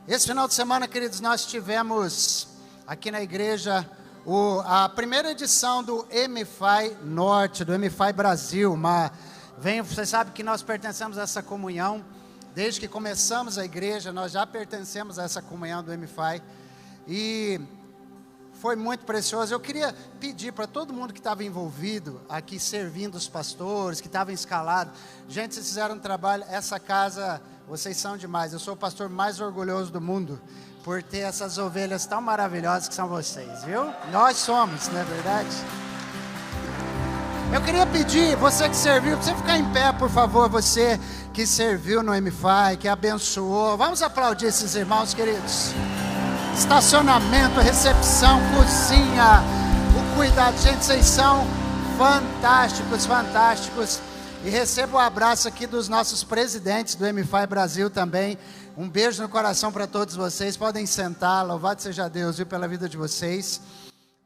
Esse final de semana, queridos, nós tivemos aqui na igreja a primeira edição do MFI Norte, do MFI Brasil. Você sabe que nós pertencemos a essa comunhão, desde que começamos a igreja, nós já pertencemos a essa comunhão do MFI, e foi muito precioso. Eu queria pedir para todo mundo que estava envolvido aqui, servindo os pastores, que estavam escalados, gente, vocês fizeram um trabalho, essa casa, vocês são demais. Eu sou o pastor mais orgulhoso do mundo por ter essas ovelhas tão maravilhosas que são vocês, viu? Nós somos, não é verdade? Eu queria pedir, você que serviu, você ficar em pé, por favor, você que serviu no MFI, que abençoou. Vamos aplaudir esses irmãos, queridos. Estacionamento, recepção, cozinha, o cuidado. Gente, vocês são fantásticos, fantásticos. E recebo o abraço aqui dos nossos presidentes do MFI Brasil também. Um beijo no coração para todos vocês. Podem sentar, louvado seja Deus, viu, pela vida de vocês.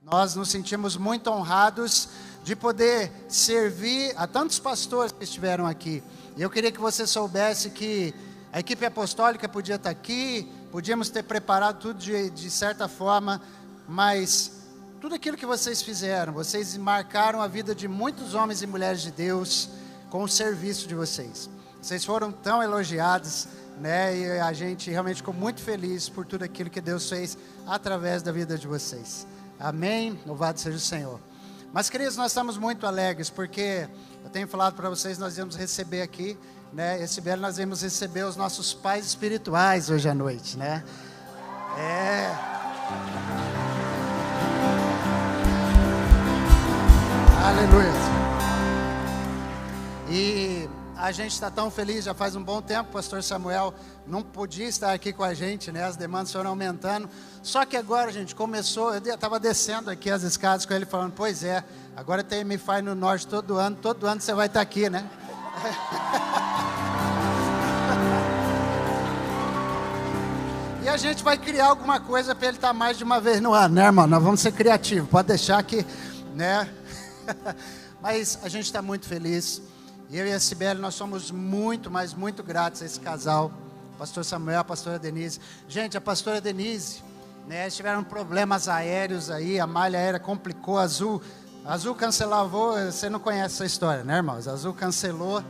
Nós nos sentimos muito honrados de poder servir a tantos pastores que estiveram aqui. E eu queria que você soubesse que a equipe apostólica podia estar aqui, podíamos ter preparado tudo de certa forma, mas tudo aquilo que vocês fizeram, vocês marcaram a vida de muitos homens e mulheres de Deus com o serviço de vocês. Vocês foram tão elogiados, né? E a gente realmente ficou muito feliz por tudo aquilo que Deus fez através da vida de vocês. Amém? Louvado seja o Senhor. Mas, queridos, nós estamos muito alegres, porque eu tenho falado para vocês, nós íamos receber aqui, né? Esse belo nós íamos receber os nossos pais espirituais hoje à noite, né? Aleluia. E a gente está tão feliz, já faz um bom tempo, o pastor Samuel não podia estar aqui com a gente, né? As demandas foram aumentando. Só que agora, gente, começou, eu estava descendo aqui as escadas com ele, falando, pois é, agora tem MFI no Norte todo ano você vai estar aqui, né? E a gente vai criar alguma coisa para ele estar mais de uma vez no ano, né, irmão? Nós vamos ser criativos, pode deixar que, né? Mas a gente está muito feliz. Eu e a Cibele, nós somos muito, mas muito gratos a esse casal, pastor Samuel, a pastora Denise. Gente, a pastora Denise, né, eles tiveram problemas aéreos aí, a malha aérea complicou, a Azul cancelou, você não conhece essa história, né, irmãos? A Azul cancelou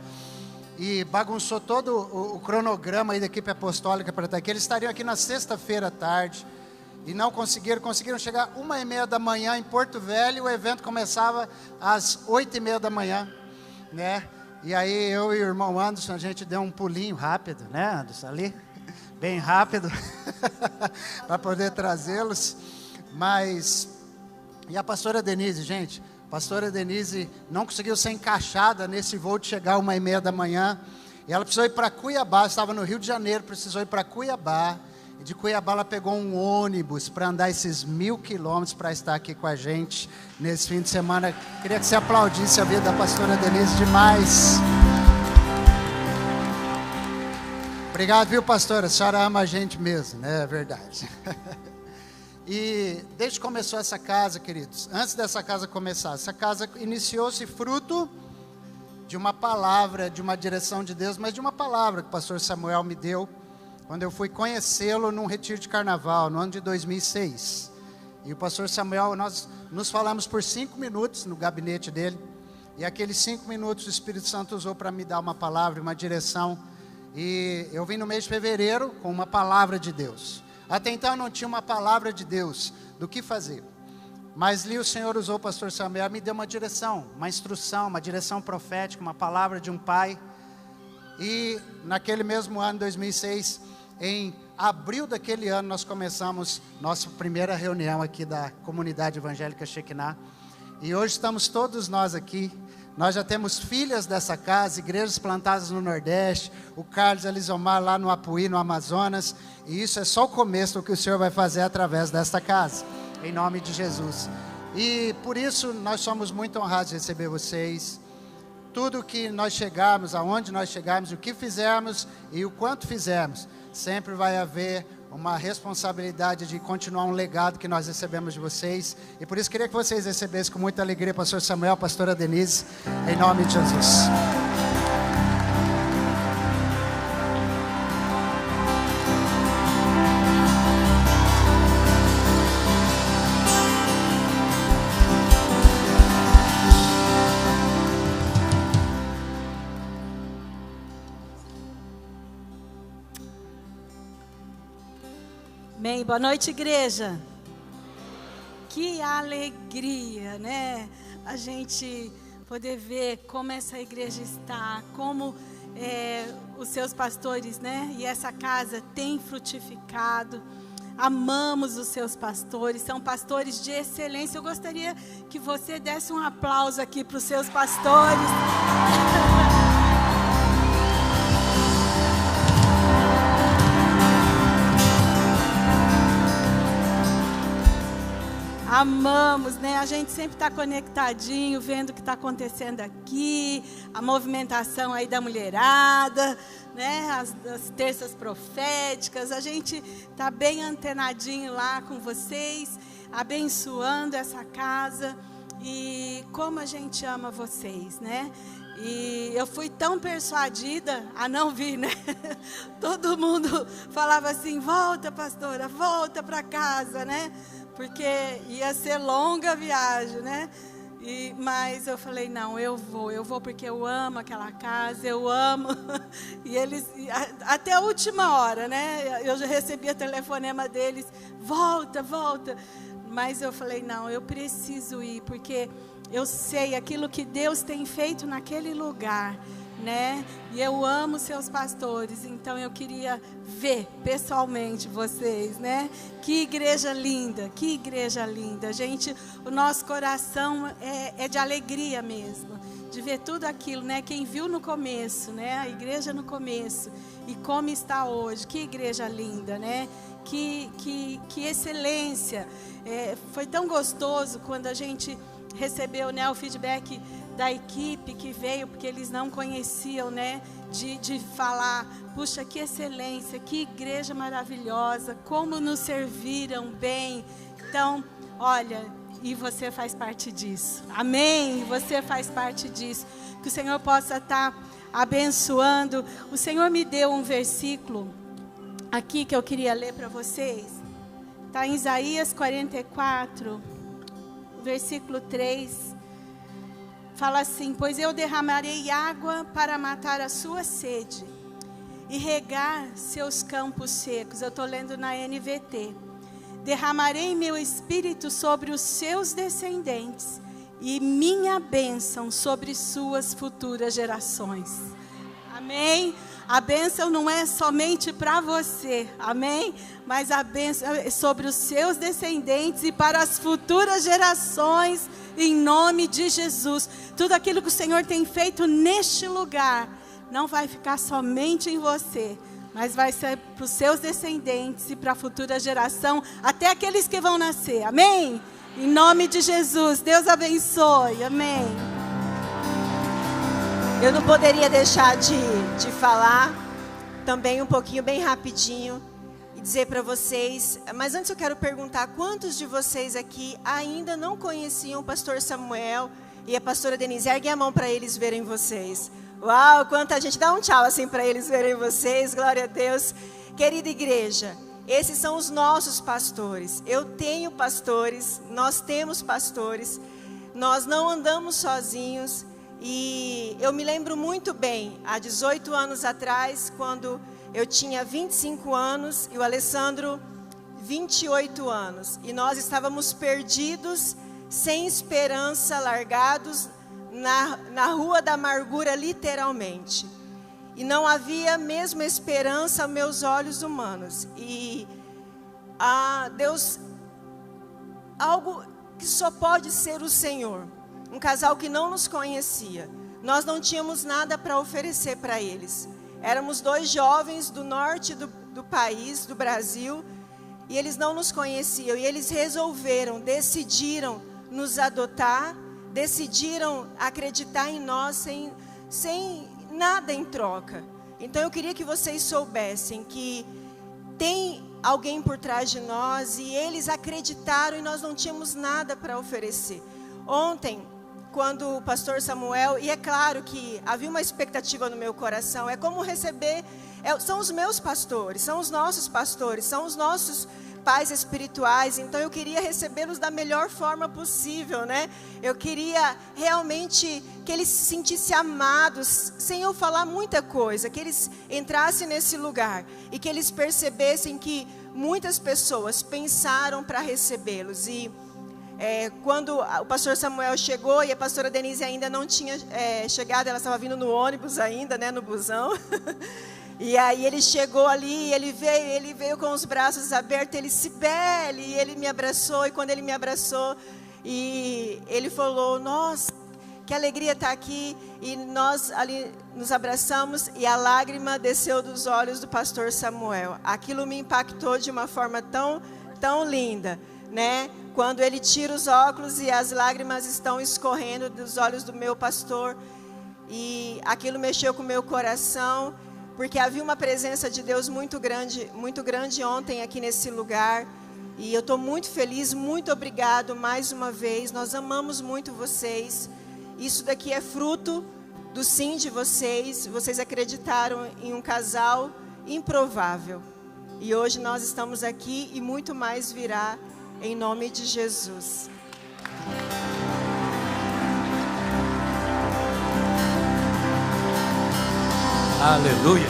e bagunçou todo o cronograma aí da equipe apostólica para estar aqui. Eles estariam aqui na sexta-feira à tarde e não conseguiram chegar 1h30 da manhã em Porto Velho, e o evento começava às 8h30 da manhã, né? E aí eu e o irmão Anderson, a gente deu um pulinho rápido, né, Anderson, ali, bem rápido, para poder trazê-los. Mas, e a pastora Denise, gente, a pastora Denise não conseguiu ser encaixada nesse voo de chegar 1h30 da manhã, e ela precisou ir para Cuiabá, estava no Rio de Janeiro, precisou ir para Cuiabá, e de Cuiabá ela pegou um ônibus para andar esses 1000 quilômetros para estar aqui com a gente nesse fim de semana. Queria que você aplaudisse a vida da pastora Denise demais. Obrigado, viu, pastora? A senhora ama a gente mesmo, né? É verdade. E desde que começou essa casa, queridos, antes dessa casa começar, essa casa iniciou-se fruto de uma palavra, de uma direção de Deus, mas de uma palavra que o pastor Samuel me deu quando eu fui conhecê-lo num retiro de carnaval, no ano de 2006. E o pastor Samuel, nós nos falamos por 5 minutos no gabinete dele, e aqueles 5 minutos o Espírito Santo usou para me dar uma palavra, uma direção, e eu vim no mês de fevereiro com uma palavra de Deus. Até então eu não tinha uma palavra de Deus do que fazer, mas ali o Senhor usou o pastor Samuel, me deu uma direção, uma instrução, uma direção profética, uma palavra de um pai. E naquele mesmo ano, 2006, em abril daquele ano, nós começamos nossa primeira reunião aqui da Comunidade Evangélica Shekinah. E hoje estamos todos nós aqui. Nós já temos filhas dessa casa, igrejas plantadas no Nordeste, o Carlos Elisomar lá no Apuí, no Amazonas. E isso é só o começo do que o Senhor vai fazer através desta casa, em nome de Jesus. E por isso nós somos muito honrados de receber vocês. Tudo que nós chegarmos, aonde nós chegarmos, o que fizermos e o quanto fizermos, sempre vai haver uma responsabilidade de continuar um legado que nós recebemos de vocês. E por isso queria que vocês recebessem com muita alegria pastor Samuel, pastora Denise, em nome de Jesus. Amém. Boa noite, igreja. Que alegria, né? A gente poder ver como essa igreja está, como os seus pastores, né? E essa casa tem frutificado. Amamos os seus pastores, são pastores de excelência. Eu gostaria que você desse um aplauso aqui para os seus pastores. Amamos, né? A gente sempre está conectadinho, vendo o que está acontecendo aqui, a movimentação aí da mulherada, né? As terças proféticas. A gente está bem antenadinho lá com vocês, abençoando essa casa. E como a gente ama vocês, né? E eu fui tão persuadida a não vir, né? Todo mundo falava assim: volta, pastora, volta para casa, né? Porque ia ser longa a viagem, né? Mas eu falei, não, eu vou porque eu amo aquela casa, eu amo. E eles, até a última hora, né? Eu já recebia telefonema deles, volta. Mas eu falei, não, eu preciso ir, porque eu sei aquilo que Deus tem feito naquele lugar, né? E eu amo seus pastores, então eu queria ver pessoalmente vocês, né? Que igreja linda, gente. O nosso coração é de alegria mesmo, de ver tudo aquilo, né? Quem viu no começo, né? A igreja no começo e como está hoje, que igreja linda, né? Que excelência. Foi tão gostoso quando a gente recebeu, né, o feedback da equipe que veio, porque eles não conheciam, né, de falar, puxa, que excelência, que igreja maravilhosa, como nos serviram bem. Então, olha, e você faz parte disso, amém? Você faz parte disso, que o Senhor possa estar abençoando. O Senhor me deu um versículo aqui que eu queria ler para vocês, está em Isaías 44, versículo 3, fala assim: pois eu derramarei água para matar a sua sede e regar seus campos secos. Eu estou lendo na NVT. Derramarei meu espírito sobre os seus descendentes e minha bênção sobre suas futuras gerações. Amém? A bênção não é somente para você, amém? Mas a bênção é sobre os seus descendentes e para as futuras gerações, em nome de Jesus. Tudo aquilo que o Senhor tem feito neste lugar, não vai ficar somente em você, mas vai ser para os seus descendentes e para a futura geração, até aqueles que vão nascer, amém? Em nome de Jesus, Deus abençoe, amém. Eu não poderia deixar de falar também um pouquinho, bem rapidinho, e dizer para vocês, mas antes eu quero perguntar, quantos de vocês aqui ainda não conheciam o pastor Samuel e a pastora Denise? Erguem a mão para eles verem vocês. Uau, quanta gente, dá um tchau assim para eles verem vocês, glória a Deus. Querida igreja, esses são os nossos pastores. Eu tenho pastores, nós temos pastores, nós não andamos sozinhos. E eu me lembro muito bem, há 18 anos atrás, quando eu tinha 25 anos e o Alessandro 28 anos. E nós estávamos perdidos, sem esperança, largados na rua da amargura, literalmente. E não havia mesmo esperança aos meus olhos humanos. E Deus, algo que só pode ser o Senhor. Um casal que não nos conhecia. Nós não tínhamos nada para oferecer para eles. Éramos dois jovens do norte do país, do Brasil, e eles não nos conheciam. E eles decidiram nos adotar, decidiram acreditar em nós sem nada em troca. Então eu queria que vocês soubessem que tem alguém por trás de nós, e eles acreditaram e nós não tínhamos nada para oferecer. Ontem, quando o pastor Samuel, e é claro que havia uma expectativa no meu coração, é como receber, são os meus pastores, são os nossos pastores, são os nossos pais espirituais, então eu queria recebê-los da melhor forma possível, né? Eu queria realmente que eles se sentissem amados, sem eu falar muita coisa, que eles entrassem nesse lugar e que eles percebessem que muitas pessoas pensaram para recebê-los. E quando o pastor Samuel chegou e a pastora Denise ainda não tinha chegado, ela estava vindo no ônibus ainda, né, no busão. E aí ele chegou ali, ele veio com os braços abertos, ele, Cibele, e ele me abraçou, e quando ele me abraçou, e ele falou, nossa, que alegria estar aqui, e nós ali nos abraçamos, e a lágrima desceu dos olhos do pastor Samuel. Aquilo me impactou de uma forma tão, tão linda, né? Quando ele tira os óculos e as lágrimas estão escorrendo dos olhos do meu pastor, e aquilo mexeu com o meu coração, porque havia uma presença de Deus muito grande ontem aqui nesse lugar. E eu estou muito feliz, muito obrigado mais uma vez. Nós amamos muito vocês. Isso daqui é fruto do sim de vocês. Vocês acreditaram em um casal improvável. E hoje nós estamos aqui e muito mais virá em nome de Jesus. Aleluia.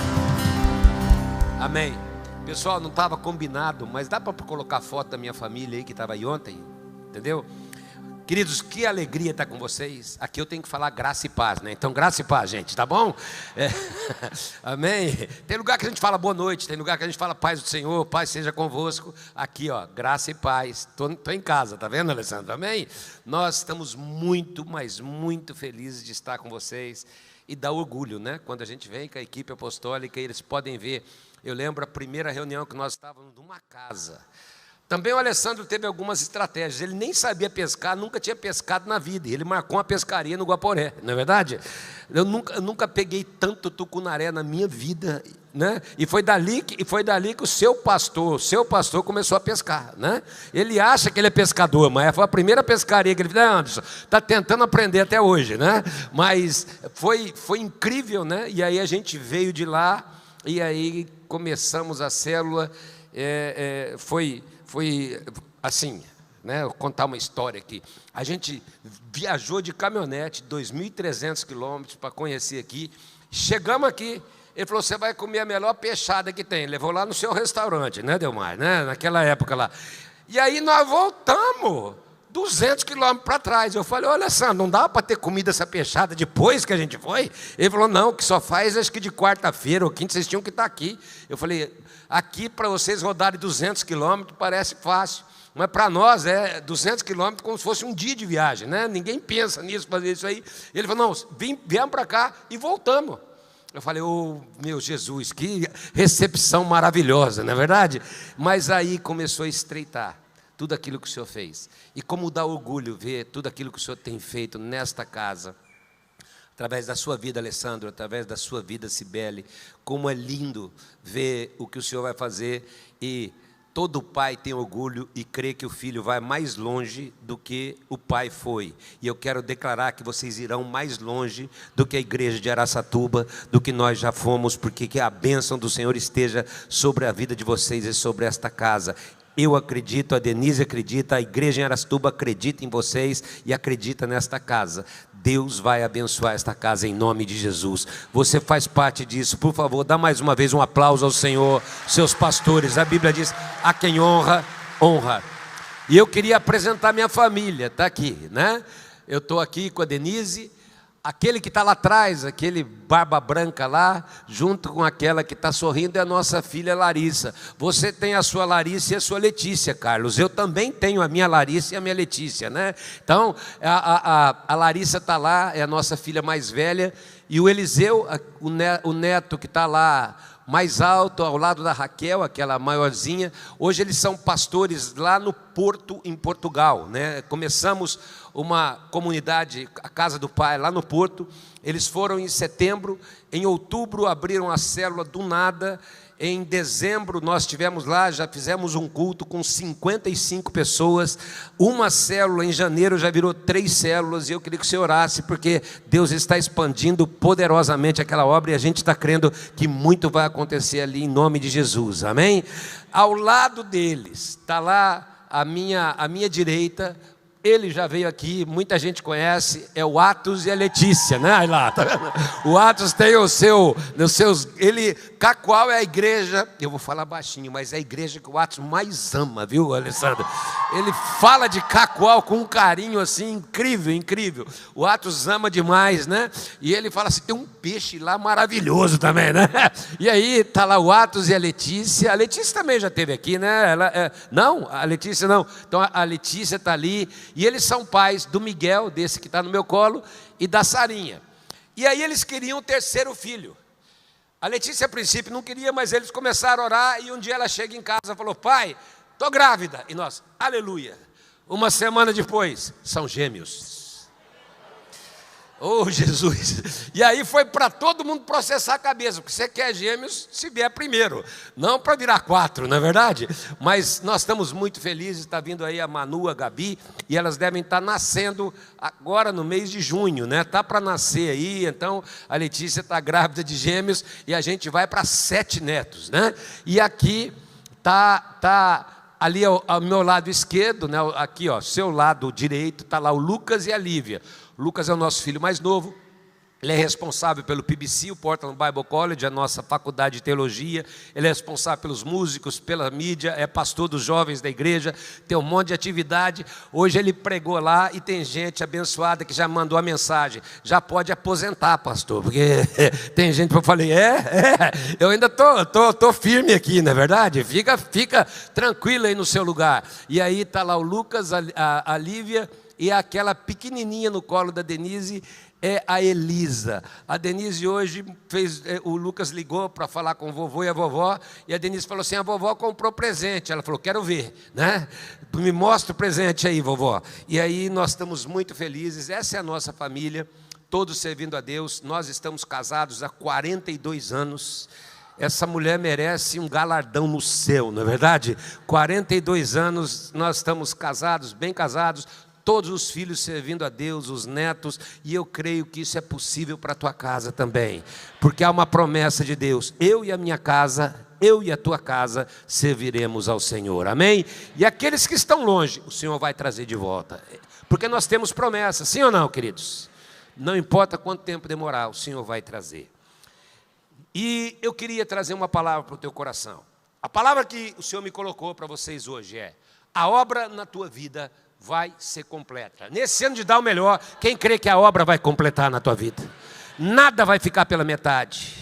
Amém. Pessoal, não estava combinado, mas dá para colocar foto da minha família aí que estava aí ontem, entendeu? Queridos, que alegria estar com vocês. Aqui eu tenho que falar graça e paz, né? Então, graça e paz, gente, tá bom? Amém. Tem lugar que a gente fala boa noite, tem lugar que a gente fala paz do Senhor, paz seja convosco. Aqui, ó, graça e paz. Tô em casa, tá vendo, Alessandro? Amém? Nós estamos muito, mas muito felizes de estar com vocês. E dá orgulho, né? Quando a gente vem com a equipe apostólica, eles podem ver. Eu lembro a primeira reunião que nós estávamos numa casa. Também o Alessandro teve algumas estratégias. Ele nem sabia pescar, nunca tinha pescado na vida. E ele marcou uma pescaria no Guaporé, não é verdade? Eu nunca peguei tanto tucunaré na minha vida, né? E foi dali que o seu pastor começou a pescar, né? Ele acha que ele é pescador, mas foi a primeira pescaria que ele fez. Anderson, está tentando aprender até hoje, né? Mas foi incrível, né? E aí a gente veio de lá e aí começamos a célula. Foi assim, né? Vou contar uma história aqui. A gente viajou de caminhonete 2.300 quilômetros para conhecer aqui. Chegamos aqui. Ele falou, você vai comer a melhor peixada que tem. Levou lá no seu restaurante, né, Delmar? Né? Naquela época lá. E aí nós voltamos 200 quilômetros para trás. Eu falei, olha, Alessandro, não dá para ter comido essa peixada depois que a gente foi? Ele falou, não, que só faz acho que de quarta-feira ou quinta, vocês tinham que estar aqui. Eu falei, aqui para vocês rodarem 200 quilômetros parece fácil. Mas para nós é 200 quilômetros como se fosse um dia de viagem, né? Ninguém pensa nisso, fazer isso aí. Ele falou, não, viemos para cá e voltamos. Eu falei, oh, meu Jesus, que recepção maravilhosa, não é verdade? Mas aí começou a estreitar tudo aquilo que o Senhor fez. E como dá orgulho ver tudo aquilo que o Senhor tem feito nesta casa, através da sua vida, Alessandro, através da sua vida, Cibele. Como é lindo ver o que o Senhor vai fazer. E todo pai tem orgulho e crê que o filho vai mais longe do que o pai foi. E eu quero declarar que vocês irão mais longe do que a igreja de Araçatuba, do que nós já fomos, porque que a bênção do Senhor esteja sobre a vida de vocês e sobre esta casa. Eu acredito, a Denise acredita, a igreja em Araçatuba acredita em vocês e acredita nesta casa. Deus vai abençoar esta casa em nome de Jesus. Você faz parte disso. Por favor, dá mais uma vez um aplauso ao Senhor, seus pastores. A Bíblia diz, a quem honra, honra. E eu queria apresentar minha família, está aqui, né? Eu estou aqui com a Denise, aquele que está lá atrás, aquele barba branca lá, junto com aquela que está sorrindo, é a nossa filha Larissa. Você tem a sua Larissa e a sua Letícia, Carlos. Eu também tenho a minha Larissa e a minha Letícia, né? Então, a Larissa está lá, é a nossa filha mais velha, e o Eliseu, o neto que está lá, mais alto, ao lado da Raquel, aquela maiorzinha. Hoje eles são pastores lá no Porto, em Portugal, né? Começamos uma comunidade, a Casa do Pai, lá no Porto. Eles foram em setembro, em outubro abriram a célula do nada. Em dezembro nós tivemos lá, já fizemos um culto com 55 pessoas, uma célula. Em janeiro já virou 3 células, e eu queria que você orasse, porque Deus está expandindo poderosamente aquela obra, e a gente está crendo que muito vai acontecer ali em nome de Jesus, amém? Ao lado deles, está lá à minha direita, ele já veio aqui, muita gente conhece, é o Atos e a Letícia, né? Aí lá, tá vendo? O Atos tem os seus, Cacoal é a igreja, eu vou falar baixinho, mas é a igreja que o Atos mais ama, viu, Alessandro? Ele fala de Cacoal com um carinho assim, incrível, incrível. O Atos ama demais, né? E ele fala assim, tem um peixe lá maravilhoso também, né? E aí tá lá o Atos e a Letícia também já esteve aqui, né? Não, a Letícia não. Então a Letícia está ali. E eles são pais do Miguel, desse que está no meu colo, e da Sarinha. E aí eles queriam o 3º filho. A Letícia, a princípio, não queria, mas eles começaram a orar, e um dia ela chega em casa e falou, pai, estou grávida. E nós, aleluia. Uma semana depois, são gêmeos. Oh, Jesus! E aí foi para todo mundo processar a cabeça, porque você quer gêmeos se vier primeiro, não para virar 4, não é verdade? Mas nós estamos muito felizes, está vindo aí a Manu, a Gabi, e elas devem estar nascendo agora no mês de junho, né? Está para nascer aí, então a Letícia está grávida de gêmeos, e a gente vai para 7 netos, né? E aqui tá ali ao meu lado esquerdo, né? Aqui, ó, seu lado direito, está lá o Lucas e a Lívia. O Lucas é o nosso filho mais novo, ele é responsável pelo PBC, o Portland Bible College, a nossa faculdade de teologia, ele é responsável pelos músicos, pela mídia, é pastor dos jovens da igreja, tem um monte de atividade. Hoje ele pregou lá e tem gente abençoada que já mandou a mensagem, já pode aposentar, pastor, porque tem gente que eu falei, eu ainda tô firme aqui, não é verdade? Fica tranquilo aí no seu lugar. E aí está lá o Lucas, a Lívia, e aquela pequenininha no colo da Denise é a Elisa. A Denise hoje o Lucas ligou para falar com o vovô e a vovó, e a Denise falou assim, a vovó comprou presente. Ela falou, quero ver, né? Me mostra o presente aí, vovó. E aí nós estamos muito felizes, essa é a nossa família, todos servindo a Deus. Nós estamos casados há 42 anos. Essa mulher merece um galardão no céu, não é verdade? 42 anos nós estamos casados, bem casados, todos os filhos servindo a Deus, os netos, e eu creio que isso é possível para a tua casa também, porque há uma promessa de Deus, eu e a minha casa, eu e a tua casa serviremos ao Senhor, amém? E aqueles que estão longe, o Senhor vai trazer de volta, porque nós temos promessa, sim ou não, queridos? Não importa quanto tempo demorar, o Senhor vai trazer. E eu queria trazer uma palavra para o teu coração. A palavra que o Senhor me colocou para vocês hoje é: a obra na tua vida vai ser completa. Nesse ano de dar o melhor, quem crê que a obra vai completar na tua vida? Nada vai ficar pela metade.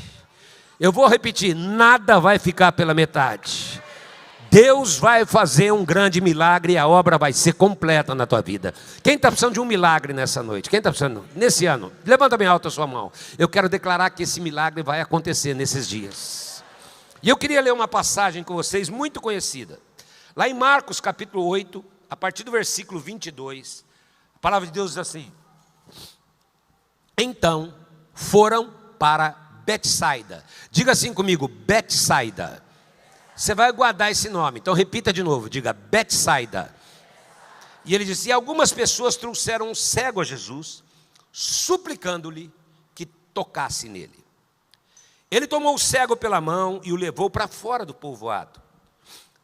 Eu vou repetir, nada vai ficar pela metade. Deus vai fazer um grande milagre e a obra vai ser completa na tua vida. Quem está precisando de um milagre nessa noite? Quem está precisando? Nesse ano, levanta bem alto a sua mão. Eu quero declarar que esse milagre vai acontecer nesses dias. E eu queria ler uma passagem com vocês muito conhecida. Lá em Marcos capítulo 8, a partir do versículo 22, a palavra de Deus diz assim: então foram para Betsaida. Diga assim comigo, Betsaida. Você vai guardar esse nome, então repita de novo, diga Betsaida. E ele disse: e algumas pessoas trouxeram um cego a Jesus, suplicando-lhe que tocasse nele. Ele tomou o cego pela mão e o levou para fora do povoado.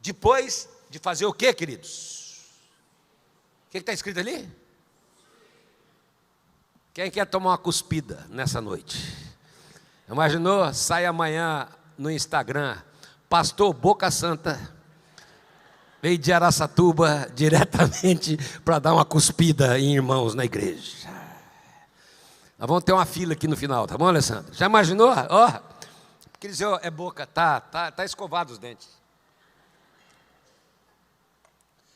Depois de fazer o que, queridos? O que está escrito ali? Quem quer tomar uma cuspida nessa noite? Imaginou? Sai amanhã no Instagram, pastor Boca Santa veio de Araçatuba diretamente para dar uma cuspida em irmãos na igreja. Nós vamos ter uma fila aqui no final, tá bom, Alessandro? Já imaginou? Ó, porque eles dizem, é boca, tá escovado os dentes.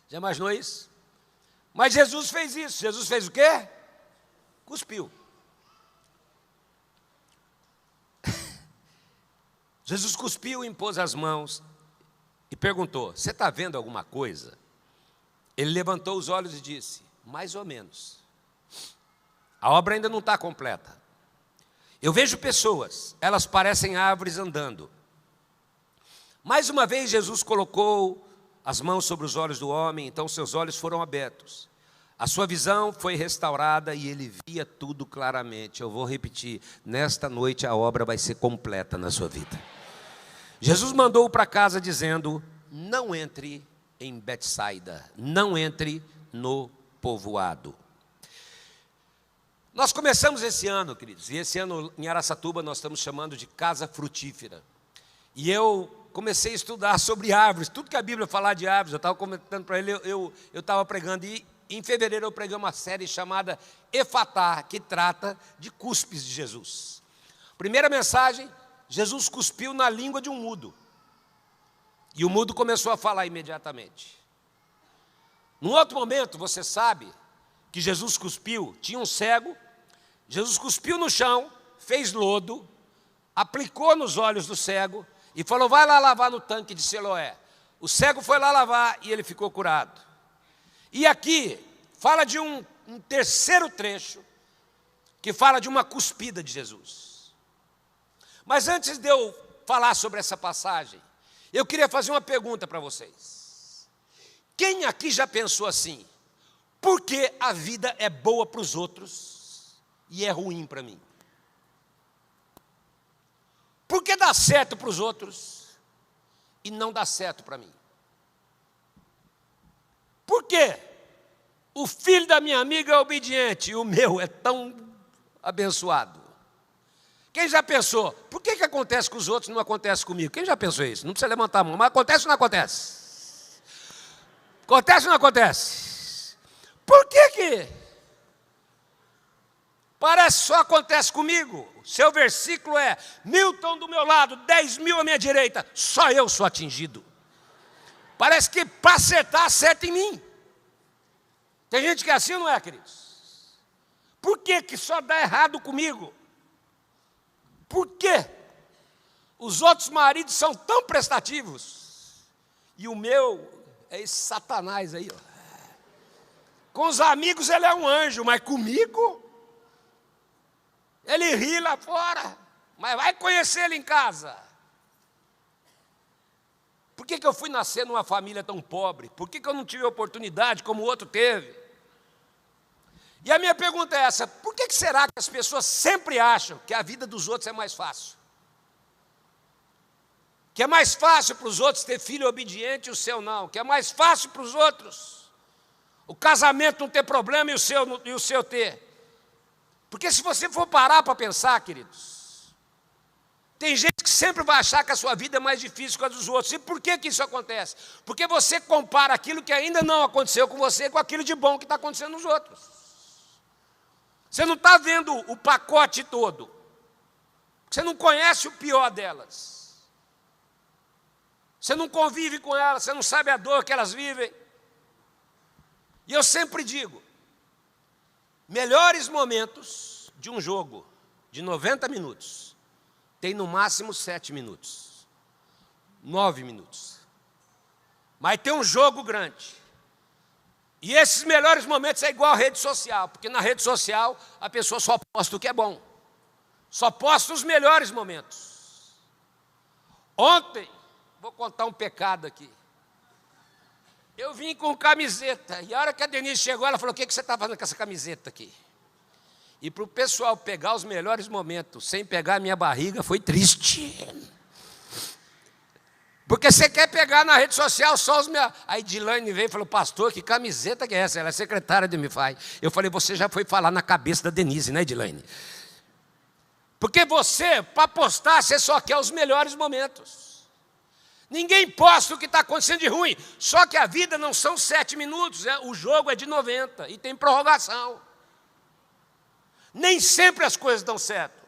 Já imaginou isso? Mas Jesus fez isso. Jesus fez o quê? Cuspiu. Jesus cuspiu, impôs as mãos e perguntou: você está vendo alguma coisa? Ele levantou os olhos e disse: mais ou menos. A obra ainda não está completa. Eu vejo pessoas, elas parecem árvores andando. Mais uma vez Jesus colocou as mãos sobre os olhos do homem, então seus olhos foram abertos. A sua visão foi restaurada e ele via tudo claramente. Eu vou repetir, nesta noite a obra vai ser completa na sua vida. Jesus mandou-o para casa dizendo: não entre em Betsaida, não entre no povoado. Nós começamos esse ano, queridos, e esse ano em Araçatuba nós estamos chamando de Casa Frutífera. E eu comecei a estudar sobre árvores, tudo que a Bíblia fala de árvores, eu estava comentando para ele, eu estava pregando, e em fevereiro eu preguei uma série chamada Efatá, que trata de cuspes de Jesus. Primeira mensagem, Jesus cuspiu na língua de um mudo. E o mudo começou a falar imediatamente. Num outro momento, você sabe que Jesus cuspiu, tinha um cego, Jesus cuspiu no chão, fez lodo, aplicou nos olhos do cego e falou: vai lá lavar no tanque de Siloé. O cego foi lá lavar e ele ficou curado. E aqui fala de um terceiro trecho que fala de uma cuspida de Jesus. Mas antes de eu falar sobre essa passagem, eu queria fazer uma pergunta para vocês. Quem aqui já pensou assim: por que a vida é boa para os outros e é ruim para mim? Por que dá certo para os outros e não dá certo para mim? Por que o filho da minha amiga é obediente e o meu é tão abençoado? Quem já pensou, por que acontece com os outros e não acontece comigo? Quem já pensou isso? Não precisa levantar a mão, mas acontece ou não acontece? Acontece ou não acontece? Por que parece que só acontece comigo? Seu versículo é: 1000 estão do meu lado, 10.000 à minha direita, só eu sou atingido. Parece que para acertar, acerta em mim. Tem gente que é assim, não é, queridos? Por que só dá errado comigo? Por que os outros maridos são tão prestativos e o meu é esse Satanás aí, ó. Com os amigos ele é um anjo, mas comigo ele ri lá fora, mas vai conhecer ele em casa. Por que eu fui nascer numa família tão pobre? Por que eu não tive oportunidade como o outro teve? E a minha pergunta é essa: por que será que as pessoas sempre acham que a vida dos outros é mais fácil? Que é mais fácil para os outros ter filho obediente e o seu não. Que é mais fácil para os outros o casamento não ter problema e o seu ter. Porque se você for parar para pensar, queridos, tem gente que sempre vai achar que a sua vida é mais difícil que a dos outros. E por que isso acontece? Porque você compara aquilo que ainda não aconteceu com você com aquilo de bom que está acontecendo nos outros. Você não está vendo o pacote todo. Você não conhece o pior delas. Você não convive com elas, você não sabe a dor que elas vivem. E eu sempre digo, melhores momentos de um jogo de 90 minutos, tem no máximo 7 minutos, 9 minutos. Mas tem um jogo grande. E esses melhores momentos é igual a rede social, porque na rede social a pessoa só posta o que é bom. Só posta os melhores momentos. Ontem, vou contar um pecado aqui. Eu vim com camiseta, e a hora que a Denise chegou, ela falou: o que você está fazendo com essa camiseta aqui? E para o pessoal pegar os melhores momentos, sem pegar a minha barriga, foi triste. Porque você quer pegar na rede social só os meus... Aí Dilane veio e falou: pastor, que camiseta que é essa? Ela é secretária de MiFi. Eu falei: você já foi falar na cabeça da Denise, né, Dilane? Porque você, para postar, você só quer os melhores momentos. Ninguém posta o que está acontecendo de ruim. Só que a vida não são 7 minutos, o jogo é de 90 e tem prorrogação. Nem sempre as coisas dão certo.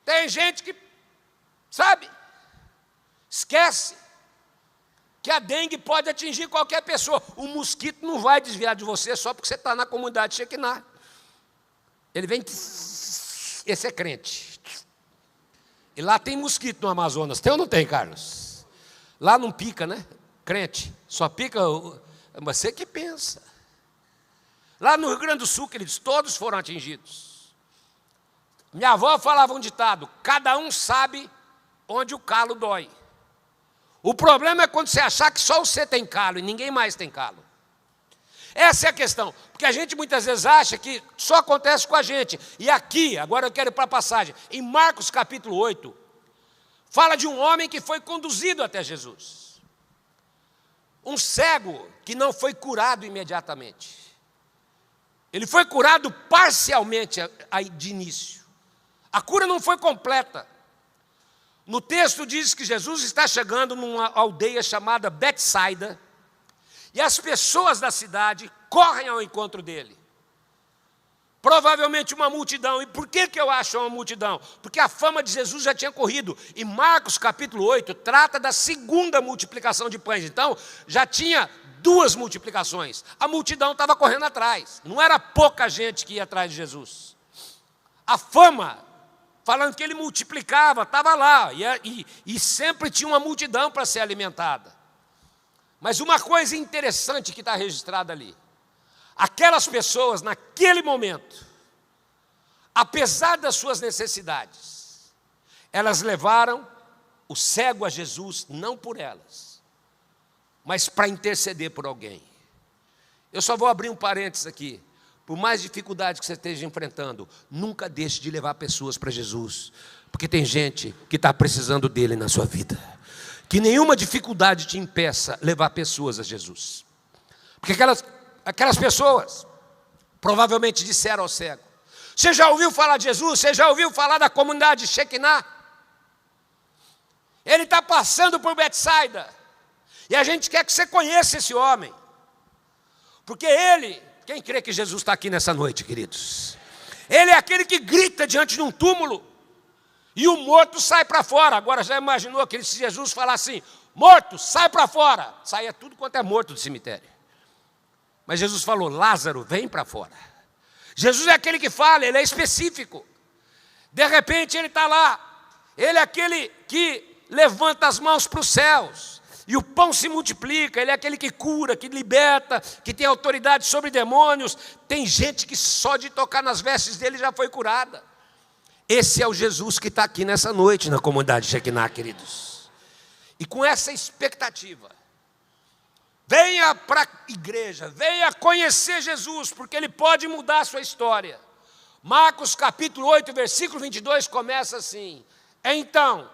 Tem gente que, sabe, esquece que a dengue pode atingir qualquer pessoa. O mosquito não vai desviar de você só porque você está na comunidade Shekinah. Ele vem, esse é crente. E lá tem mosquito no Amazonas. Tem ou não tem, Carlos? Lá não pica, né? Crente. Só pica você que pensa. Lá no Rio Grande do Sul, queridos, todos foram atingidos. Minha avó falava um ditado: cada um sabe onde o calo dói. O problema é quando você achar que só você tem calo e ninguém mais tem calo. Essa é a questão, porque a gente muitas vezes acha que só acontece com a gente. E aqui, agora eu quero ir para a passagem, em Marcos capítulo 8, fala de um homem que foi conduzido até Jesus. Um cego que não foi curado imediatamente. Ele foi curado parcialmente de início. A cura não foi completa. No texto diz que Jesus está chegando numa aldeia chamada Betsaida, e as pessoas da cidade correm ao encontro dele. Provavelmente uma multidão. E por que eu acho uma multidão? Porque a fama de Jesus já tinha corrido. E Marcos capítulo 8 trata da segunda multiplicação de pães. Então, já tinha 2 multiplicações. A multidão estava correndo atrás. Não era pouca gente que ia atrás de Jesus. A fama, falando que ele multiplicava, estava lá. E sempre tinha uma multidão para ser alimentada. Mas uma coisa interessante que está registrada ali. Aquelas pessoas, naquele momento, apesar das suas necessidades, elas levaram o cego a Jesus, não por elas, mas para interceder por alguém. Eu só vou abrir um parênteses aqui. Por mais dificuldade que você esteja enfrentando, nunca deixe de levar pessoas para Jesus, porque tem gente que está precisando dele na sua vida. Que nenhuma dificuldade te impeça levar pessoas a Jesus. Porque aquelas pessoas provavelmente disseram ao cego: você já ouviu falar de Jesus? Você já ouviu falar da comunidade de Shekinah? Ele está passando por Betsaida. E a gente quer que você conheça esse homem. Porque ele, quem crê que Jesus está aqui nessa noite, queridos? Ele é aquele que grita diante de um túmulo e o morto sai para fora. Agora já imaginou que se Jesus falasse assim: morto, sai para fora? Saia tudo quanto é morto do cemitério. Mas Jesus falou: Lázaro, vem para fora. Jesus é aquele que fala, ele é específico. De repente ele está lá. Ele é aquele que levanta as mãos para os céus. E o pão se multiplica. Ele é aquele que cura, que liberta, que tem autoridade sobre demônios. Tem gente que só de tocar nas vestes dele já foi curada. Esse é o Jesus que está aqui nessa noite na comunidade Shekinah, queridos. E com essa expectativa, venha para a igreja, venha conhecer Jesus, porque Ele pode mudar a sua história. Marcos capítulo 8, versículo 22 começa assim: então,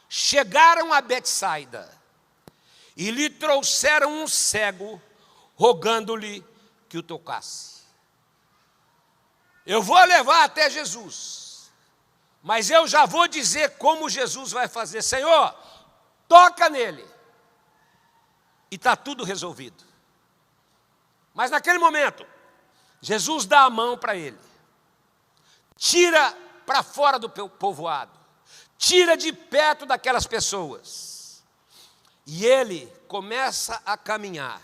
chegaram a Betsaida e lhe trouxeram um cego, rogando-lhe que o tocasse. Eu vou levar até Jesus, mas eu já vou dizer como Jesus vai fazer. Senhor, toca nele. E está tudo resolvido. Mas naquele momento, Jesus dá a mão para ele. Tira para fora do povoado. Tira de perto daquelas pessoas. E ele começa a caminhar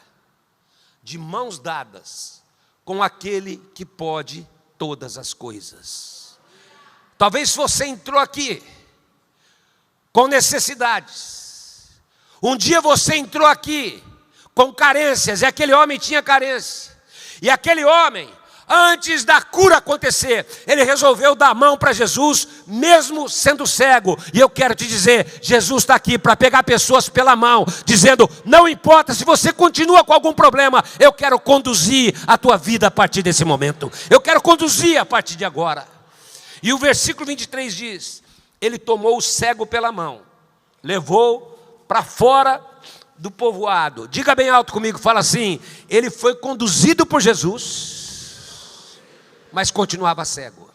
de mãos dadas com aquele que pode todas as coisas. Talvez você entrou aqui com necessidades. Um dia você entrou aqui com carências, e aquele homem tinha carência. E aquele homem, antes da cura acontecer, ele resolveu dar a mão para Jesus, mesmo sendo cego. E eu quero te dizer, Jesus está aqui para pegar pessoas pela mão, dizendo: não importa se você continua com algum problema, eu quero conduzir a tua vida a partir desse momento. Eu quero conduzir a partir de agora. E o versículo 23 diz: ele tomou o cego pela mão, levou para fora do povoado. Diga bem alto comigo, fala assim: ele foi conduzido por Jesus, mas continuava cego.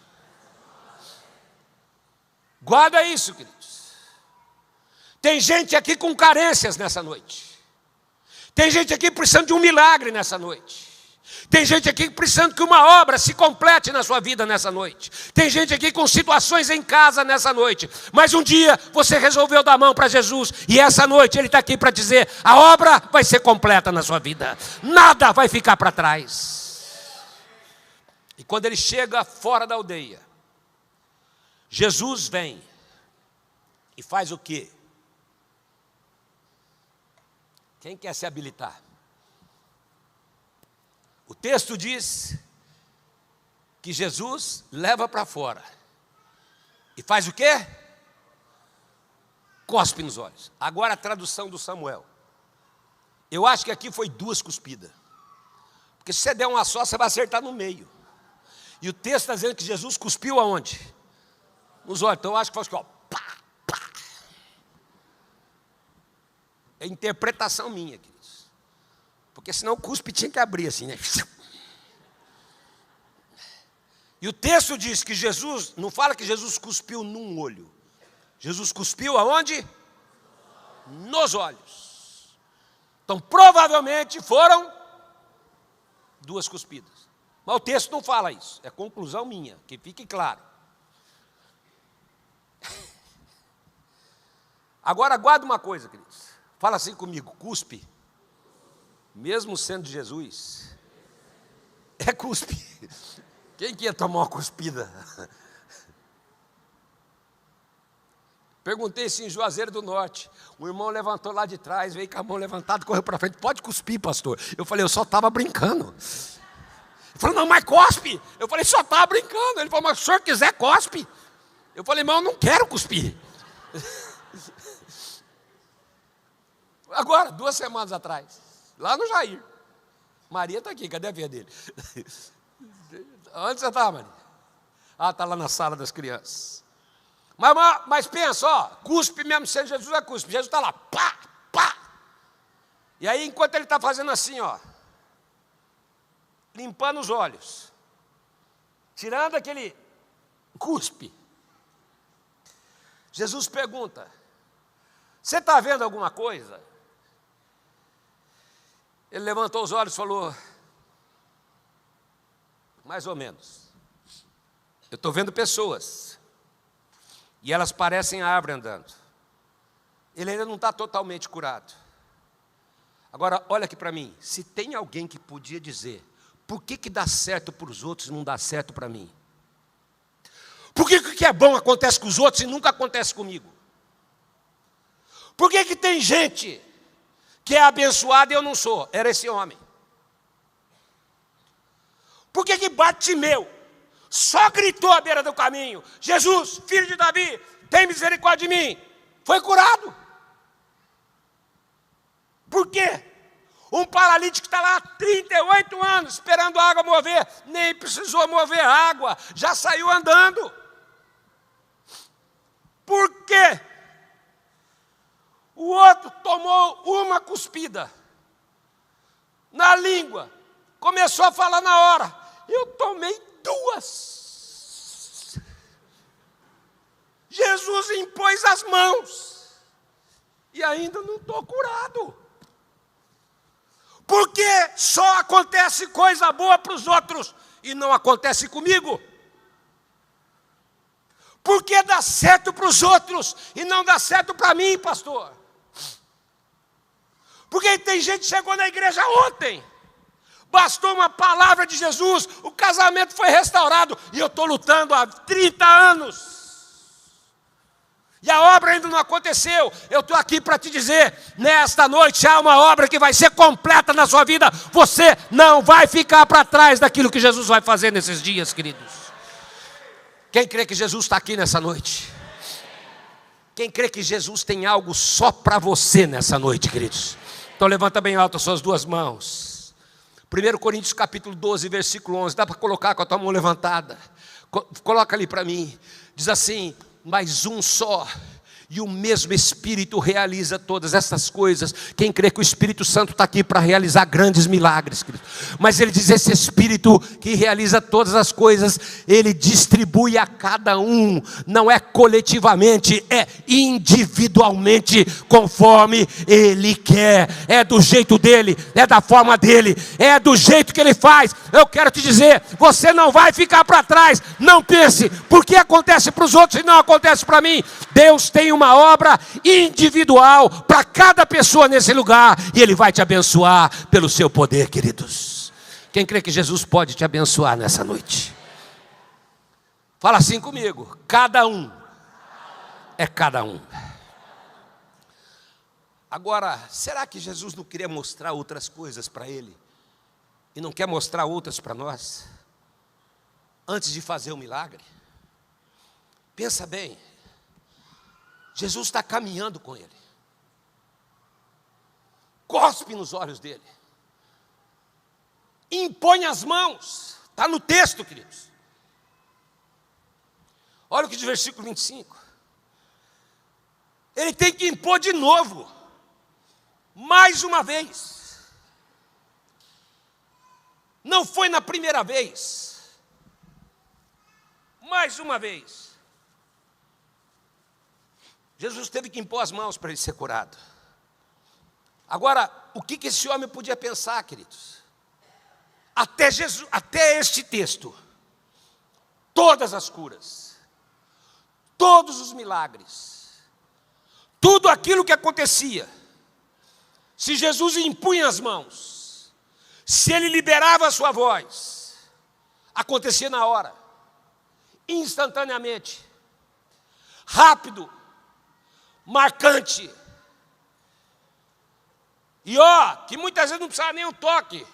Guarda isso, queridos. Tem gente aqui com carências nessa noite. Tem gente aqui precisando de um milagre nessa noite. Tem gente aqui precisando que uma obra se complete na sua vida nessa noite. Tem gente aqui com situações em casa nessa noite. Mas um dia você resolveu dar a mão para Jesus. E essa noite Ele está aqui para dizer: a obra vai ser completa na sua vida. Nada vai ficar para trás. E quando ele chega fora da aldeia, Jesus vem e faz o quê? Quem quer se habilitar? O texto diz que Jesus leva para fora. E faz o quê? cospe nos olhos. Agora a tradução do Samuel. Eu acho que aqui foi 2 cuspidas. Porque se você der uma só, você vai acertar no meio. E o texto está dizendo que Jesus cuspiu aonde? Nos olhos. Então eu acho que foi assim, ó. Pá, pá. É interpretação minha, queridos. Porque senão o cuspe tinha que abrir assim, né? E o texto diz que Jesus, não fala que Jesus cuspiu num olho. Jesus cuspiu aonde? Nos olhos. Então provavelmente foram 2 cuspidas. Mas o texto não fala isso. É conclusão minha, que fique claro. Agora guarda uma coisa, queridos. Fala assim comigo, cuspe, mesmo sendo Jesus, é cuspe. Quem que ia tomar uma cuspida? Perguntei isso em Juazeiro do Norte. O irmão levantou lá de trás, veio com a mão levantada, correu para frente. Pode cuspir, pastor. Eu falei, eu só estava brincando. Ele falou, não, mas cospe. Eu falei, só estava brincando. Ele falou, mas se o senhor quiser, cospe. Eu falei, mas eu não quero cuspir. Agora, 2 semanas atrás, lá no Jair. Maria está aqui, cadê a filha dele? Onde você está, Maria? Ah, está lá na sala das crianças. Mas pensa, ó, cuspe mesmo sendo Jesus é cuspe. Jesus está lá, pá, pá. E aí, enquanto ele está fazendo assim, ó, limpando os olhos, tirando aquele cuspe, Jesus pergunta, você está vendo alguma coisa? Ele levantou os olhos e falou, mais ou menos, eu estou vendo pessoas, e elas parecem árvore andando. Ele ainda não está totalmente curado. Agora, olha aqui para mim, se tem alguém que podia dizer, por que dá certo para os outros e não dá certo para mim? Por que o que é bom acontece com os outros e nunca acontece comigo? Por que tem gente que é abençoada e eu não sou? Era esse homem. Por que Bartimeu só gritou à beira do caminho, Jesus, filho de Davi, tem misericórdia de mim? Foi curado. Por quê? Um paralítico que está lá há 38 anos, esperando a água mover, nem precisou mover a água, já saiu andando. Por quê? O outro tomou uma cuspida na língua, começou a falar na hora. Eu tomei 2. Jesus impôs as mãos e ainda não estou curado. Porque só acontece coisa boa para os outros e não acontece comigo? Porque dá certo para os outros e não dá certo para mim, pastor? Porque tem gente que chegou na igreja ontem, bastou uma palavra de Jesus, o casamento foi restaurado, e eu estou lutando há 30 anos. E a obra ainda não aconteceu. Eu estou aqui para te dizer, nesta noite há uma obra que vai ser completa na sua vida. Você não vai ficar para trás daquilo que Jesus vai fazer nesses dias, queridos. Quem crê que Jesus está aqui nessa noite? Quem crê que Jesus tem algo só para você nessa noite, queridos? Então levanta bem alto as suas 2 mãos. 1 Coríntios capítulo 12, versículo 11. Dá para colocar com a tua mão levantada? Coloca ali para mim. Diz assim, mas um só, e o mesmo Espírito realiza todas essas coisas. Quem crê que o Espírito Santo está aqui para realizar grandes milagres, querido. Mas ele diz, esse Espírito que realiza todas as coisas, ele distribui a cada um, não é coletivamente, é individualmente, conforme ele quer. É do jeito dele, é da forma dele, é do jeito que ele faz. Eu quero te dizer, você não vai ficar para trás. Não pense, por que acontece para os outros e não acontece para mim? Deus tem uma obra individual para cada pessoa nesse lugar, e ele vai te abençoar pelo seu poder, queridos. Quem crê que Jesus pode te abençoar nessa noite? Fala assim comigo, cada um é cada um. Agora, será que Jesus não queria mostrar outras coisas para ele e não quer mostrar outras para nós antes de fazer o milagre? Pensa bem. Jesus está caminhando com ele. Cospe nos olhos dele. Impõe as mãos. Está no texto, queridos. Olha o que diz o versículo 25. Ele tem que impor de novo. Mais uma vez. Não foi na primeira vez. Mais uma vez. Jesus teve que impor as mãos para ele ser curado. Agora, o que esse homem podia pensar, queridos? Até este texto, todas as curas, todos os milagres, tudo aquilo que acontecia, se Jesus impunha as mãos, se ele liberava a sua voz, acontecia na hora, instantaneamente, rápido, marcante. E que muitas vezes não precisava nem um toque.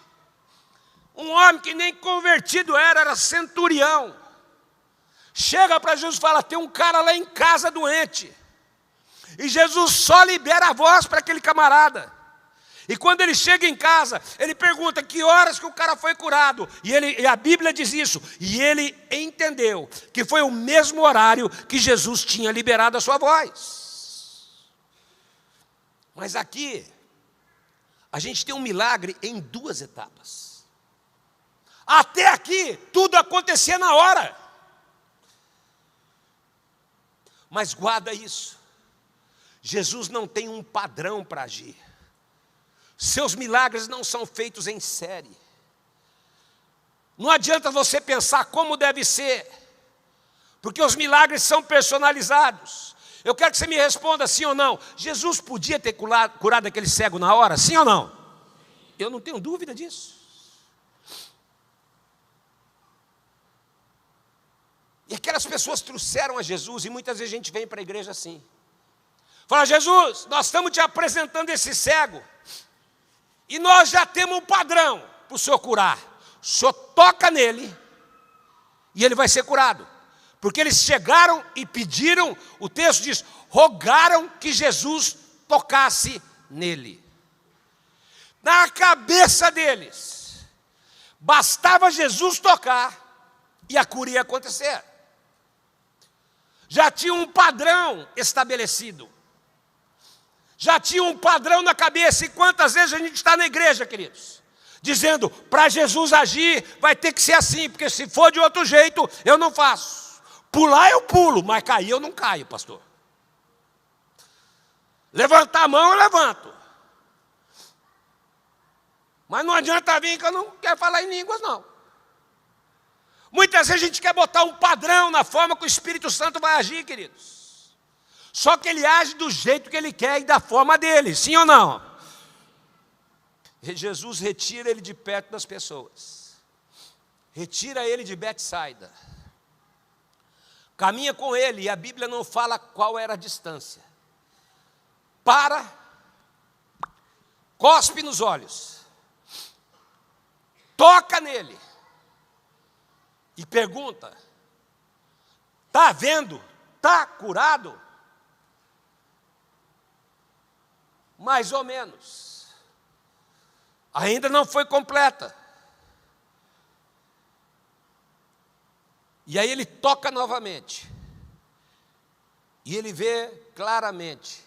Um homem que nem convertido era centurião. Chega para Jesus e fala: tem um cara lá em casa doente. E Jesus só libera a voz para aquele camarada. E quando ele chega em casa, ele pergunta que horas que o cara foi curado. E a Bíblia diz isso. E ele entendeu que foi o mesmo horário que Jesus tinha liberado a sua voz. Mas aqui, a gente tem um milagre em duas etapas. Até aqui, tudo acontecia na hora. Mas guarda isso. Jesus não tem um padrão para agir. Seus milagres não são feitos em série. Não adianta você pensar como deve ser, porque os milagres são personalizados. Eu quero que você me responda sim ou não. Jesus podia ter curado aquele cego na hora, sim ou não? Eu não tenho dúvida disso. E aquelas pessoas trouxeram a Jesus, e muitas vezes a gente vem para a igreja assim. Fala: Jesus, nós estamos te apresentando esse cego, e nós já temos um padrão para o senhor curar. O senhor toca nele, e ele vai ser curado. Porque eles chegaram e pediram, o texto diz, rogaram que Jesus tocasse nele. Na cabeça deles, bastava Jesus tocar, e a cura ia acontecer. Já tinha um padrão estabelecido. Já tinha um padrão na cabeça. E quantas vezes a gente está na igreja, queridos, dizendo: para Jesus agir vai ter que ser assim, porque se for de outro jeito eu não faço. Pular eu pulo, mas cair eu não caio, pastor. Levantar a mão eu levanto. Mas não adianta vir que eu não quero falar em línguas, não. Muitas vezes a gente quer botar um padrão na forma que o Espírito Santo vai agir, queridos. Só que ele age do jeito que ele quer e da forma dele, sim ou não? E Jesus retira ele de perto das pessoas. Retira ele de Betsaida. Caminha com ele, e a Bíblia não fala qual era a distância. Para, cospe nos olhos, toca nele e pergunta: está vendo? Está curado? Mais ou menos. Ainda não foi completa. E aí ele toca novamente. E ele vê claramente.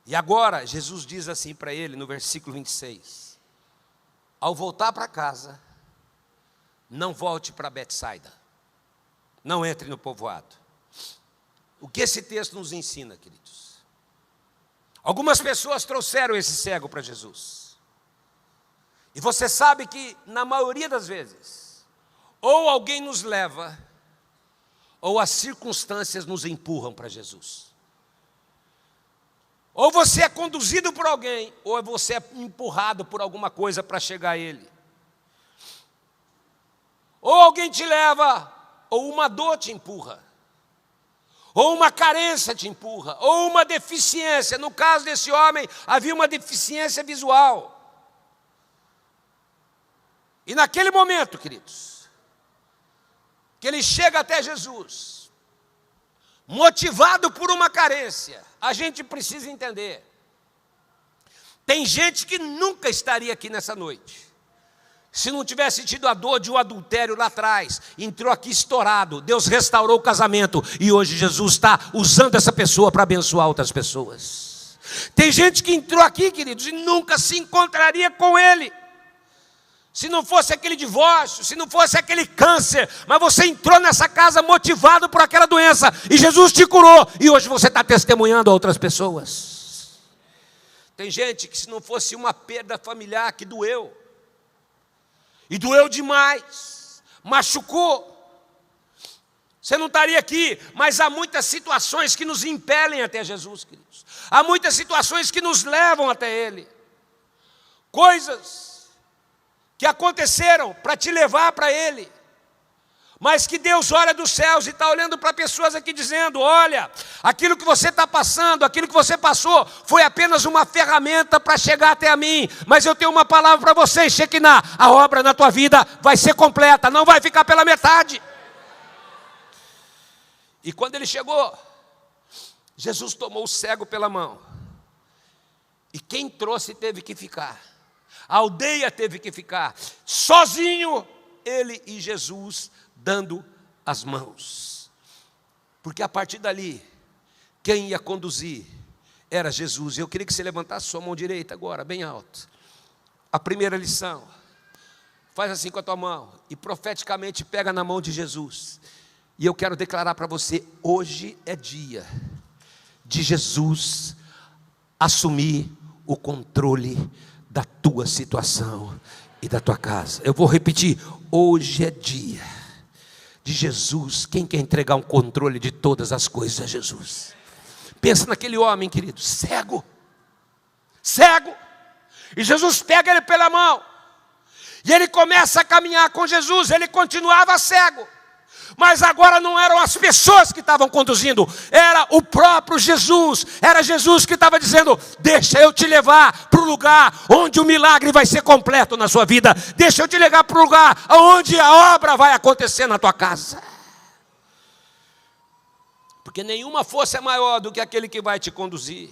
E agora Jesus diz assim para ele no versículo 26. Ao voltar para casa, não volte para Betsaida. Não entre no povoado. O que esse texto nos ensina, queridos? Algumas pessoas trouxeram esse cego para Jesus. E você sabe que, na maioria das vezes, ou alguém nos leva, ou as circunstâncias nos empurram para Jesus. Ou você é conduzido por alguém, ou você é empurrado por alguma coisa para chegar a Ele. Ou alguém te leva, ou uma dor te empurra. Ou uma carência te empurra, ou uma deficiência. No caso desse homem, havia uma deficiência visual. E naquele momento, queridos, que ele chega até Jesus, motivado por uma carência. A gente precisa entender. Tem gente que nunca estaria aqui nessa noite, se não tivesse tido a dor de um adultério lá atrás, entrou aqui estourado, Deus restaurou o casamento, e hoje Jesus está usando essa pessoa para abençoar outras pessoas. Tem gente que entrou aqui, queridos, e nunca se encontraria com Ele, se não fosse aquele divórcio, se não fosse aquele câncer, mas você entrou nessa casa motivado por aquela doença, e Jesus te curou, e hoje você está testemunhando a outras pessoas. Tem gente que, se não fosse uma perda familiar que doeu, e doeu demais, machucou, você não estaria aqui. Mas há muitas situações que nos impelem até Jesus, queridos. Há muitas situações que nos levam até Ele. Coisas que aconteceram para te levar para Ele. Mas que Deus olha dos céus e está olhando para pessoas aqui dizendo: olha, aquilo que você está passando, aquilo que você passou, foi apenas uma ferramenta para chegar até a mim. Mas eu tenho uma palavra para vocês, Shekinah, a obra na tua vida vai ser completa, não vai ficar pela metade. E quando ele chegou, Jesus tomou o cego pela mão. E quem trouxe teve que ficar. A aldeia teve que ficar. Sozinho, ele e Jesus dando as mãos, porque a partir dali, quem ia conduzir era Jesus. Eu queria que você levantasse sua mão direita agora, bem alto. A primeira lição, faz assim com a tua mão, e profeticamente pega na mão de Jesus, e eu quero declarar para você, hoje é dia de Jesus assumir o controle da tua situação e da tua casa. Eu vou repetir, hoje é dia de Jesus. Quem quer entregar um controle de todas as coisas a Jesus? Pensa naquele homem, querido, cego, e Jesus pega ele pela mão, e ele começa a caminhar com Jesus. Ele continuava cego, mas agora não eram as pessoas que estavam conduzindo, era o próprio Jesus. Era Jesus que estava dizendo: deixa eu te levar para o lugar onde o milagre vai ser completo na sua vida. Deixa eu te levar para o lugar onde a obra vai acontecer na tua casa. Porque nenhuma força é maior do que aquele que vai te conduzir.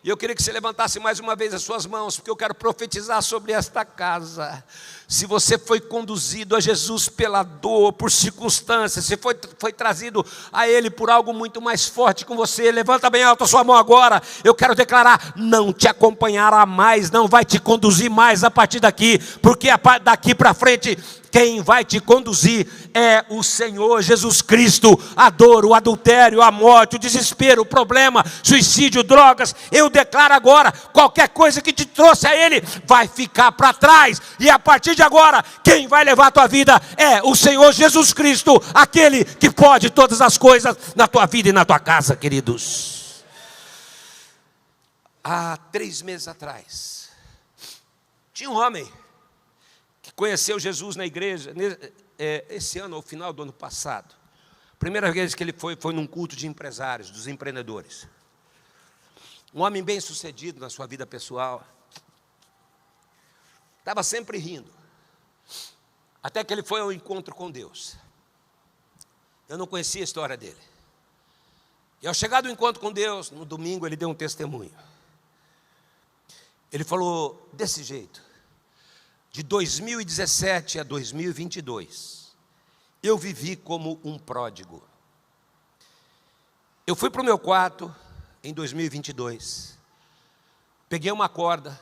E eu queria que você levantasse mais uma vez as suas mãos, porque eu quero profetizar sobre esta casa. Se você foi conduzido a Jesus pela dor, por circunstâncias, se foi trazido a Ele por algo muito mais forte com você, levanta bem alto a sua mão agora. Eu quero declarar: não te acompanhará mais, não vai te conduzir mais a partir daqui, porque daqui para frente quem vai te conduzir é o Senhor Jesus Cristo. A dor, o adultério, a morte, o desespero, o problema, suicídio, drogas, eu declaro agora, qualquer coisa que te trouxe a Ele vai ficar para trás, e a partir de agora, quem vai levar a tua vida é o Senhor Jesus Cristo, aquele que pode todas as coisas na tua vida e na tua casa, queridos. Há 3 meses atrás, tinha um homem que conheceu Jesus na igreja, esse ano, ao final do ano passado. Primeira vez que ele foi num culto de empresários, dos empreendedores. Um homem bem sucedido na sua vida pessoal. Estava sempre rindo. Até que ele foi ao encontro com Deus. Eu não conhecia a história dele. E ao chegar do encontro com Deus, no domingo ele deu um testemunho. Ele falou desse jeito: de 2017 a 2022, eu vivi como um pródigo. Eu fui para o meu quarto em 2022, peguei uma corda,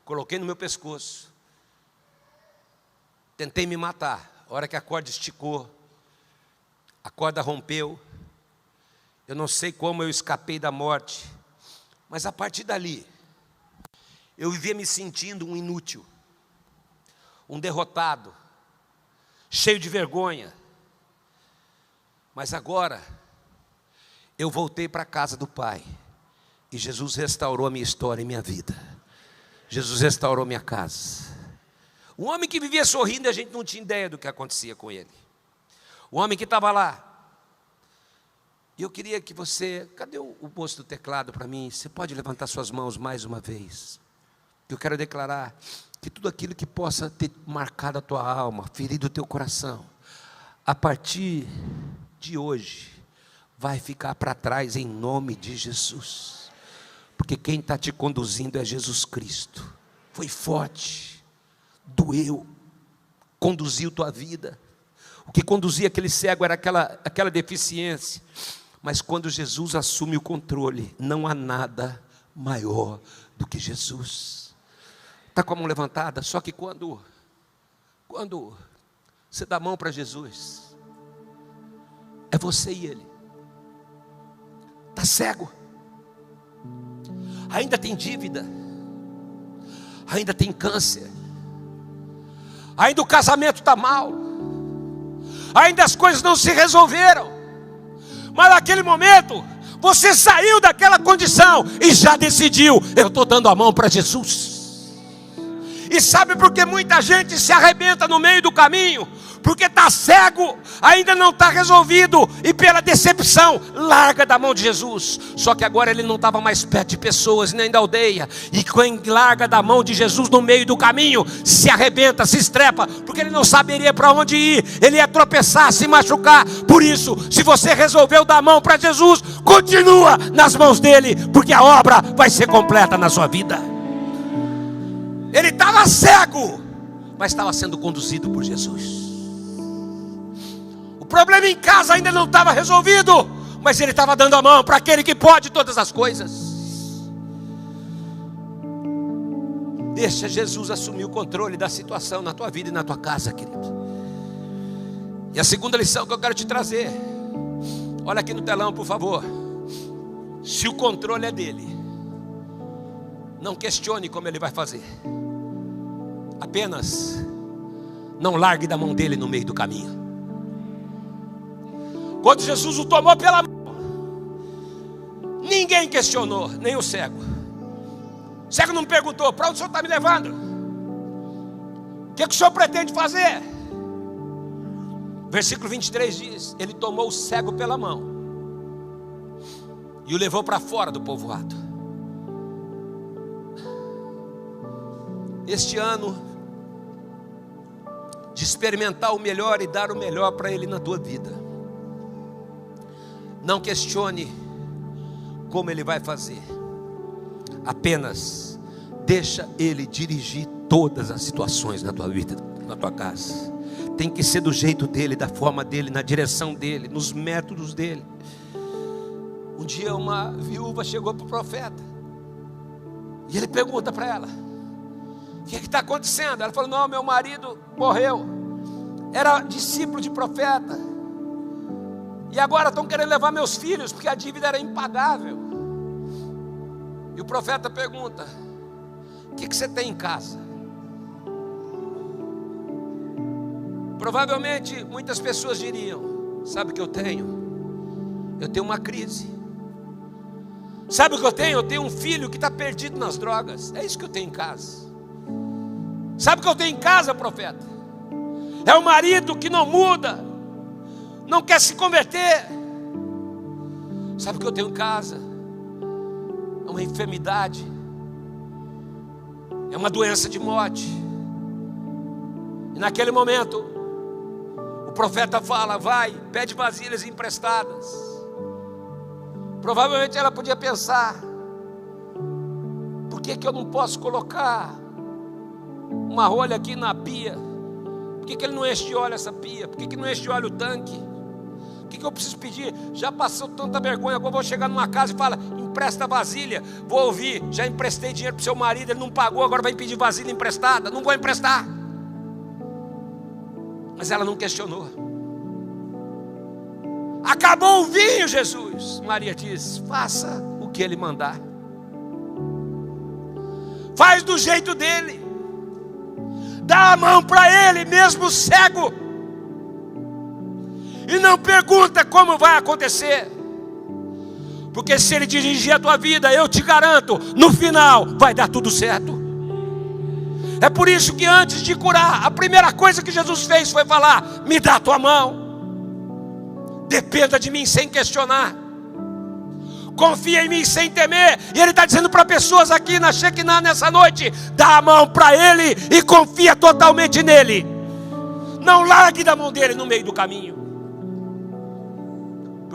coloquei no meu pescoço, tentei me matar. A hora que a corda esticou, a corda rompeu. Eu não sei como eu escapei da morte, mas a partir dali, eu vivia me sentindo um inútil, um derrotado, cheio de vergonha. Mas agora, eu voltei para a casa do Pai, e Jesus restaurou a minha história e minha vida. Jesus restaurou minha casa. Um homem que vivia sorrindo e a gente não tinha ideia do que acontecia com ele. O homem que estava lá. E eu queria que você... Cadê o moço do teclado para mim? Você pode levantar suas mãos mais uma vez? Eu quero declarar que tudo aquilo que possa ter marcado a tua alma, ferido o teu coração, a partir de hoje, vai ficar para trás em nome de Jesus. Porque quem está te conduzindo é Jesus Cristo. Foi forte, doeu, conduziu tua vida. O que conduzia aquele cego era aquela deficiência. Mas quando Jesus assume o controle, não há nada maior do que Jesus. Está com a mão levantada, só que quando você dá a mão para Jesus, é você e Ele. Está cego, ainda tem dívida, ainda tem câncer, ainda o casamento está mal, ainda as coisas não se resolveram, mas naquele momento você saiu daquela condição e já decidiu: eu estou dando a mão para Jesus. E sabe por que muita gente se arrebenta no meio do caminho? Porque está cego, ainda não está resolvido, e pela decepção, larga da mão de Jesus. Só que agora ele não estava mais perto de pessoas, nem da aldeia. E quem larga da mão de Jesus no meio do caminho, se arrebenta, se estrepa, porque ele não saberia para onde ir, ele ia tropeçar, se machucar. Por isso, se você resolveu dar a mão para Jesus, continua nas mãos dele, porque a obra vai ser completa na sua vida. Ele estava cego, mas estava sendo conduzido por Jesus. O problema em casa ainda não estava resolvido, mas ele estava dando a mão para aquele que pode todas as coisas. Deixa Jesus assumir o controle da situação na tua vida e na tua casa, querido. E a segunda lição que eu quero te trazer, olha aqui no telão, por favor. Se o controle é dele, não questione como ele vai fazer. Apenas não largue da mão dele no meio do caminho. Quando Jesus o tomou pela mão, ninguém questionou, nem o cego. O cego não perguntou: para onde o senhor está me levando? O que o senhor pretende fazer? Versículo 23 diz: ele tomou o cego pela mão e o levou para fora do povoado. Este ano, de experimentar o melhor e dar o melhor para ele na tua vida. Não questione como ele vai fazer. Apenas deixa ele dirigir todas as situações na tua vida, na tua casa. Tem que ser do jeito dele, da forma dele, na direção dele, nos métodos dele. Um dia uma viúva chegou para o profeta e ele pergunta para ela: o que está acontecendo? Ela falou: não, meu marido morreu, era discípulo de profeta, e agora estão querendo levar meus filhos, porque a dívida era impagável. E o profeta pergunta: o que você tem em casa? Provavelmente muitas pessoas diriam: sabe o que eu tenho? Eu tenho uma crise. Sabe o que eu tenho? Eu tenho um filho que está perdido nas drogas. É isso que eu tenho em casa. Sabe o que eu tenho em casa, profeta? É um marido que não muda, não quer se converter. Sabe o que eu tenho em casa? É uma enfermidade, é uma doença de morte. E naquele momento, o profeta fala: vai, pede vasilhas emprestadas. Provavelmente ela podia pensar: por que eu não posso colocar uma rolha aqui na pia? Por que ele não enche de óleo essa pia? Por que não enche de óleo o tanque? O que eu preciso pedir? Já passou tanta vergonha, agora eu vou chegar numa casa e fala: empresta vasilha. Vou ouvir: já emprestei dinheiro para o seu marido, ele não pagou, agora vai pedir vasilha emprestada. Não vou emprestar. Mas ela não questionou. Acabou o vinho, Jesus. Maria diz: faça o que ele mandar. Faz do jeito dele. Dá a mão para ele, mesmo cego. E não pergunta como vai acontecer. Porque se ele dirigir a tua vida, eu te garanto, no final vai dar tudo certo. É por isso que antes de curar, a primeira coisa que Jesus fez foi falar: me dá a tua mão. Dependa de mim sem questionar. Confia em mim sem temer. E Ele está dizendo para pessoas aqui na Shekinah nessa noite: dá a mão para Ele e confia totalmente nele. Não largue da mão dele no meio do caminho.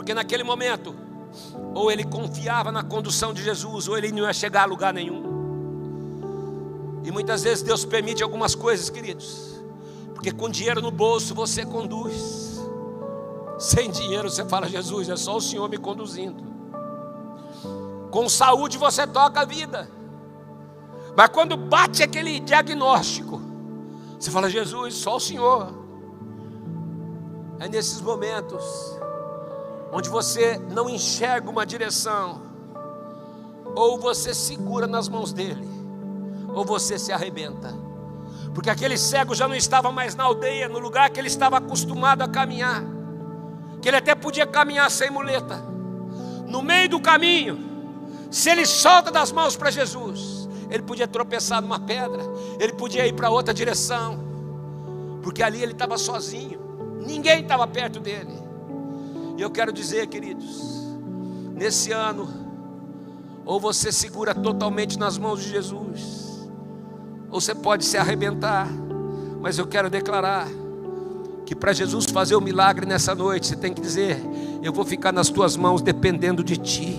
Porque naquele momento, ou ele confiava na condução de Jesus, ou ele não ia chegar a lugar nenhum. E muitas vezes Deus permite algumas coisas, queridos, porque com dinheiro no bolso você conduz. Sem dinheiro você fala: Jesus, é só o Senhor me conduzindo. Com saúde você toca a vida. Mas quando bate aquele diagnóstico, você fala: Jesus, só o Senhor. É nesses momentos onde você não enxerga uma direção, ou você segura nas mãos dele, ou você se arrebenta. Porque aquele cego já não estava mais na aldeia, no lugar que ele estava acostumado a caminhar, que ele até podia caminhar sem muleta. No meio do caminho, se ele solta das mãos para Jesus, ele podia tropeçar numa pedra, ele podia ir para outra direção, porque ali ele estava sozinho, ninguém estava perto dele. E eu quero dizer, queridos, nesse ano, ou você segura totalmente nas mãos de Jesus, ou você pode se arrebentar. Mas eu quero declarar que para Jesus fazer o milagre nessa noite, você tem que dizer: eu vou ficar nas tuas mãos dependendo de ti.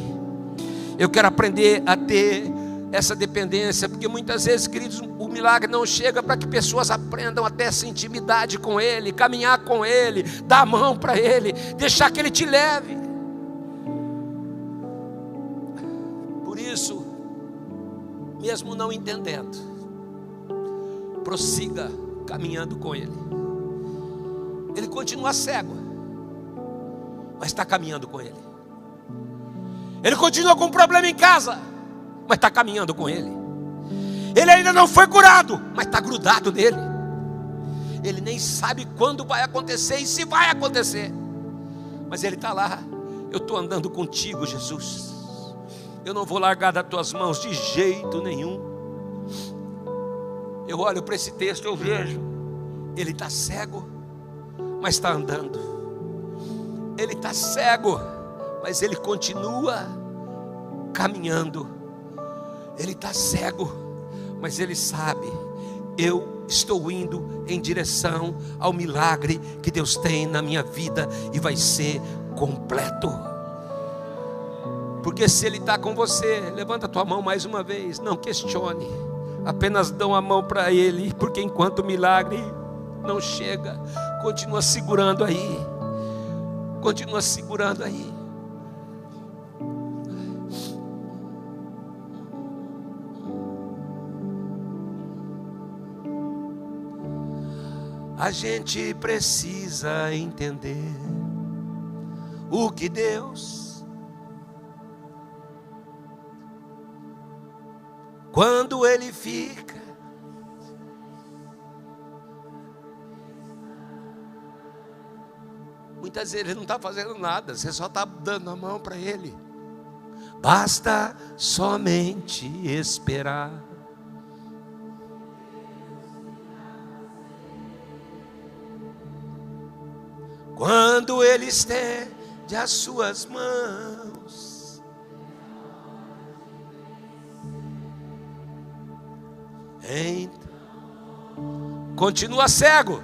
Eu quero aprender a ter essa dependência, porque muitas vezes, queridos, o milagre não chega para que pessoas aprendam a ter essa intimidade com Ele, caminhar com Ele, dar a mão para Ele, deixar que Ele te leve. Por isso, mesmo não entendendo, prossiga caminhando com Ele. Ele continua cego, mas está caminhando com Ele. Ele continua com um problema em casa, mas está caminhando com Ele. Ele ainda não foi curado, mas está grudado nele. Ele nem sabe quando vai acontecer e se vai acontecer, mas ele está lá. Eu estou andando contigo, Jesus. Eu não vou largar das tuas mãos de jeito nenhum. Eu olho para esse texto, eu vejo, ele está cego, mas está andando. Ele está cego, mas ele continua caminhando. Ele está cego, mas ele sabe: eu estou indo em direção ao milagre que Deus tem na minha vida, e vai ser completo. Porque se Ele está com você, levanta a tua mão mais uma vez, não questione, apenas dão a mão para Ele, porque enquanto o milagre não chega, continua segurando aí, continua segurando aí. A gente precisa entender o que Deus, quando Ele fica, muitas vezes Ele não está fazendo nada, você só está dando a mão para Ele. Basta somente esperar. Quando Ele estende as suas mãos, então, continua cego,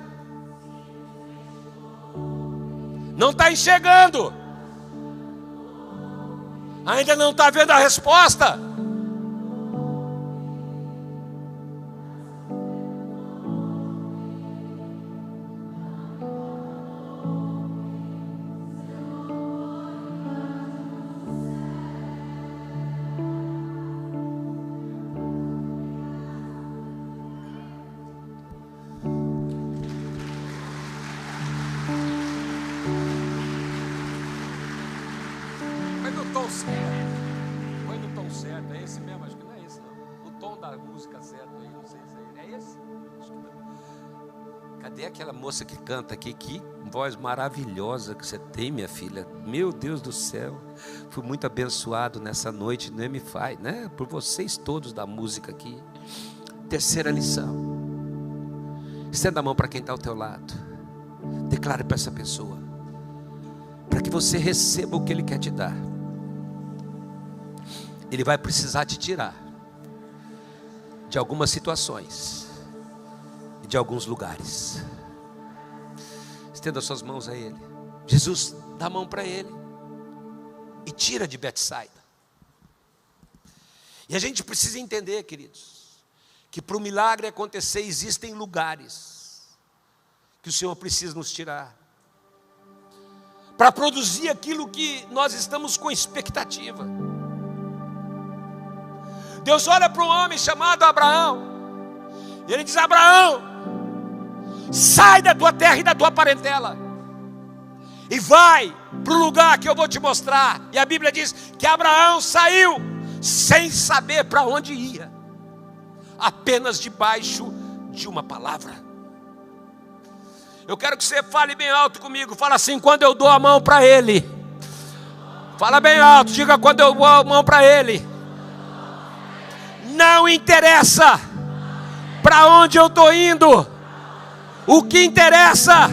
não está enxergando, ainda não está vendo a resposta. Foi no tom certo, é esse mesmo? Acho que não é esse não. O tom da música certo aí, não sei se é esse. Acho que não. Cadê aquela moça que canta aqui? Que voz maravilhosa que você tem, minha filha. Meu Deus do céu. Fui muito abençoado nessa noite, né? Me faz, né? Por vocês todos da música aqui. Terceira lição. Estenda a mão para quem está ao teu lado. Declare para essa pessoa, para que você receba o que Ele quer te dar. Ele vai precisar te tirar de algumas situações e de alguns lugares. Estenda suas mãos a Ele. Jesus, dá a mão para Ele. e tira de Betsaida. E a gente precisa entender, queridos, que para o milagre acontecer existem lugares que o Senhor precisa nos tirar, para produzir aquilo que nós estamos com expectativa. Deus olha para um homem chamado Abraão, e Ele diz: Abraão, sai da tua terra e da tua parentela, e vai para o lugar que eu vou te mostrar. E a Bíblia diz que Abraão saiu sem saber para onde ia, apenas debaixo de uma palavra. Eu quero que você fale bem alto comigo. Fala assim: quando eu dou a mão para Ele. Fala bem alto, diga: quando eu dou a mão para Ele, não interessa para onde eu estou indo, o que interessa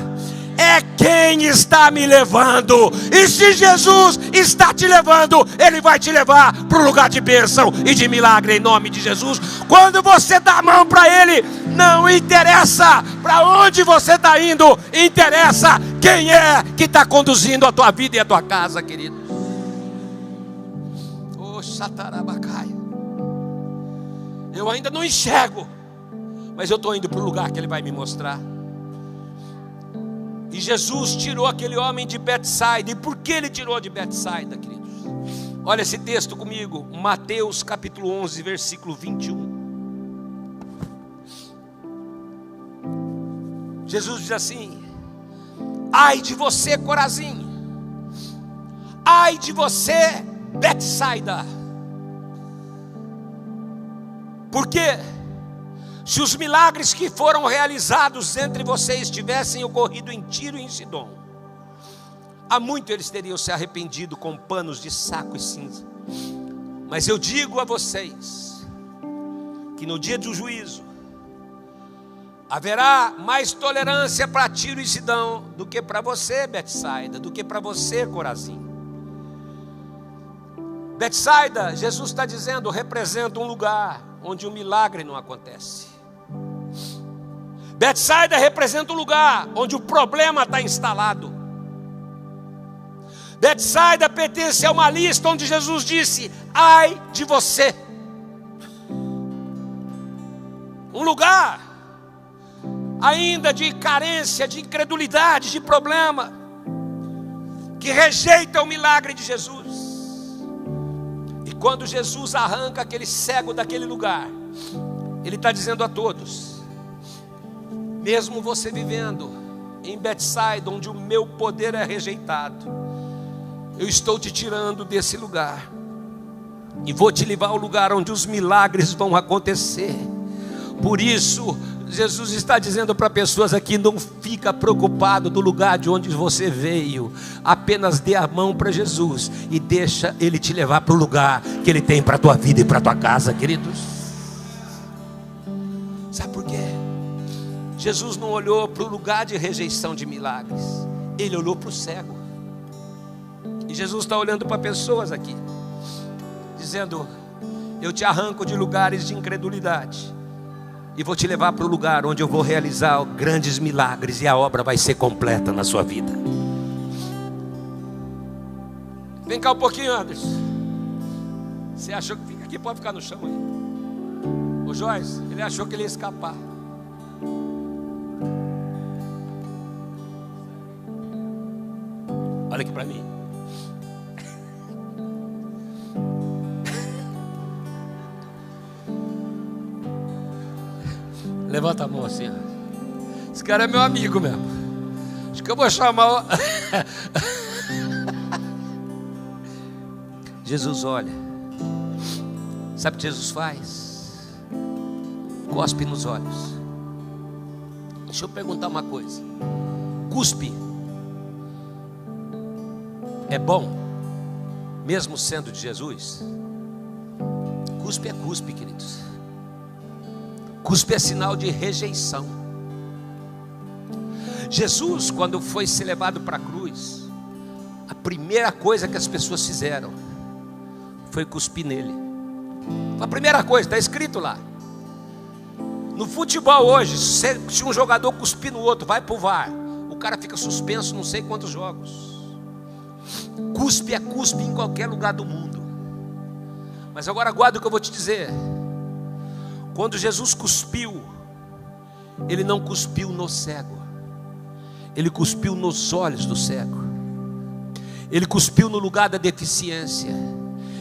é quem está me levando. E se Jesus está te levando, Ele vai te levar para o lugar de bênção e de milagre, em nome de Jesus. Quando você dá a mão para Ele, não interessa para onde você está indo, interessa quem é que está conduzindo a tua vida e a tua casa, querido. Oh, Satarabacai. Eu ainda não enxergo, mas eu estou indo para o lugar que Ele vai me mostrar. E Jesus tirou aquele homem de Betsaida. E por que Ele tirou de Betsaida, queridos? Olha esse texto comigo, Mateus capítulo 11, versículo 21. Jesus diz assim: ai de você, Corazim, ai de você, Betsaida. Porque se os milagres que foram realizados entre vocês tivessem ocorrido em Tiro e em Sidom, há muito eles teriam se arrependido com panos de saco e cinza. Mas eu digo a vocês que no dia do juízo haverá mais tolerância para Tiro e Sidom do que para você, Betsaida, do que para você, Corazim. Betsaida, Jesus está dizendo, representa um lugar onde o milagre não acontece. Betsaida representa um lugar onde o problema está instalado. Betsaida pertence a uma lista onde Jesus disse: ai de você. Um lugar ainda de carência, de incredulidade, de problema, que rejeita o milagre de Jesus. E quando Jesus arranca aquele cego daquele lugar, Ele está dizendo a todos: mesmo você vivendo em Betsaida, onde o meu poder é rejeitado, eu estou te tirando desse lugar e vou te levar ao lugar onde os milagres vão acontecer. Por isso, Jesus está dizendo para pessoas aqui: não fica preocupado do lugar de onde você veio, apenas dê a mão para Jesus e deixa Ele te levar para o lugar que Ele tem para a tua vida e para a tua casa, queridos. Sabe por quê? Jesus não olhou para o lugar de rejeição de milagres, Ele olhou para o cego. E Jesus está olhando para pessoas aqui, dizendo: eu te arranco de lugares de incredulidade e vou te levar para o lugar onde eu vou realizar grandes milagres e a obra vai ser completa na sua vida. Vem cá um pouquinho, Anderson. Você achou que fica aqui? Pode ficar no chão aí. O Joyce, ele achou que ele ia escapar. Olha aqui para mim. Levanta a mão assim, ó. Esse cara é meu amigo mesmo. Acho que eu vou chamar Jesus olha. Sabe o que Jesus faz? Cospe nos olhos. Deixa eu perguntar uma coisa. Cuspe é bom, mesmo sendo de Jesus? Cuspe é cuspe, queridos. Cuspe é sinal de rejeição. Jesus, quando foi ser levado para a cruz, a primeira coisa que as pessoas fizeram foi cuspir nele. A primeira coisa, está escrito lá. No futebol hoje, se um jogador cuspir no outro, vai para o VAR, o cara fica suspenso não sei quantos jogos. Cuspe é cuspe em qualquer lugar do mundo. Mas agora guarda o que eu vou te dizer. Quando Jesus cuspiu, Ele não cuspiu no cego, Ele cuspiu nos olhos do cego. Ele cuspiu no lugar da deficiência,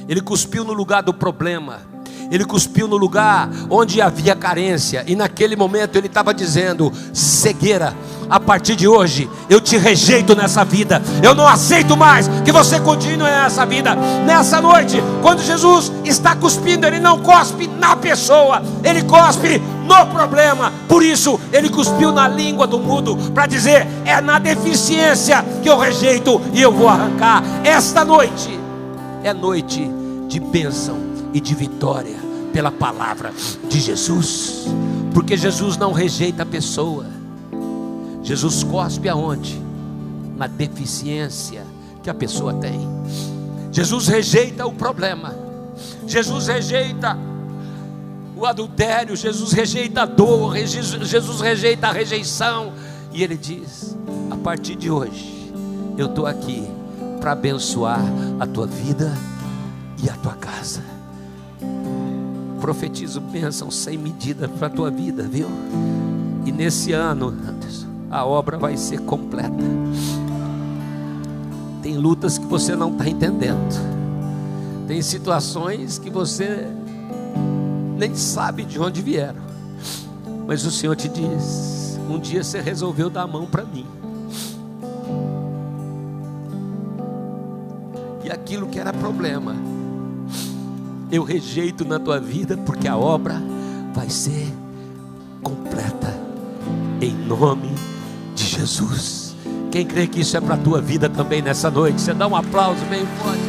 Ele cuspiu no lugar do problema, Ele cuspiu no lugar onde havia carência. E naquele momento Ele estava dizendo: cegueira, a partir de hoje eu te rejeito nessa vida. Eu não aceito mais que você continue nessa vida. Nessa noite, quando Jesus está cuspindo, Ele não cospe na pessoa, Ele cospe no problema. Por isso Ele cuspiu na língua do mudo, para dizer: é na deficiência que eu rejeito e eu vou arrancar. Esta noite é noite de bênção e de vitória pela palavra de Jesus. Porque Jesus não rejeita a pessoa, Jesus cospe aonde? Na deficiência que a pessoa tem. Jesus rejeita o problema, Jesus rejeita o adultério, Jesus rejeita a dor, Jesus rejeita a rejeição. E Ele diz: a partir de hoje eu estou aqui para abençoar a tua vida e a tua casa. Profetizo bênção sem medida para a tua vida, viu? E nesse ano a obra vai ser completa. Tem lutas que você não está entendendo, tem situações que você nem sabe de onde vieram, mas o Senhor te diz: um dia você resolveu dar a mão para mim, e aquilo que era problema eu rejeito na tua vida, porque a obra vai ser completa em nome de Jesus. Quem crê que isso é para a tua vida também nessa noite? Você dá um aplauso bem forte.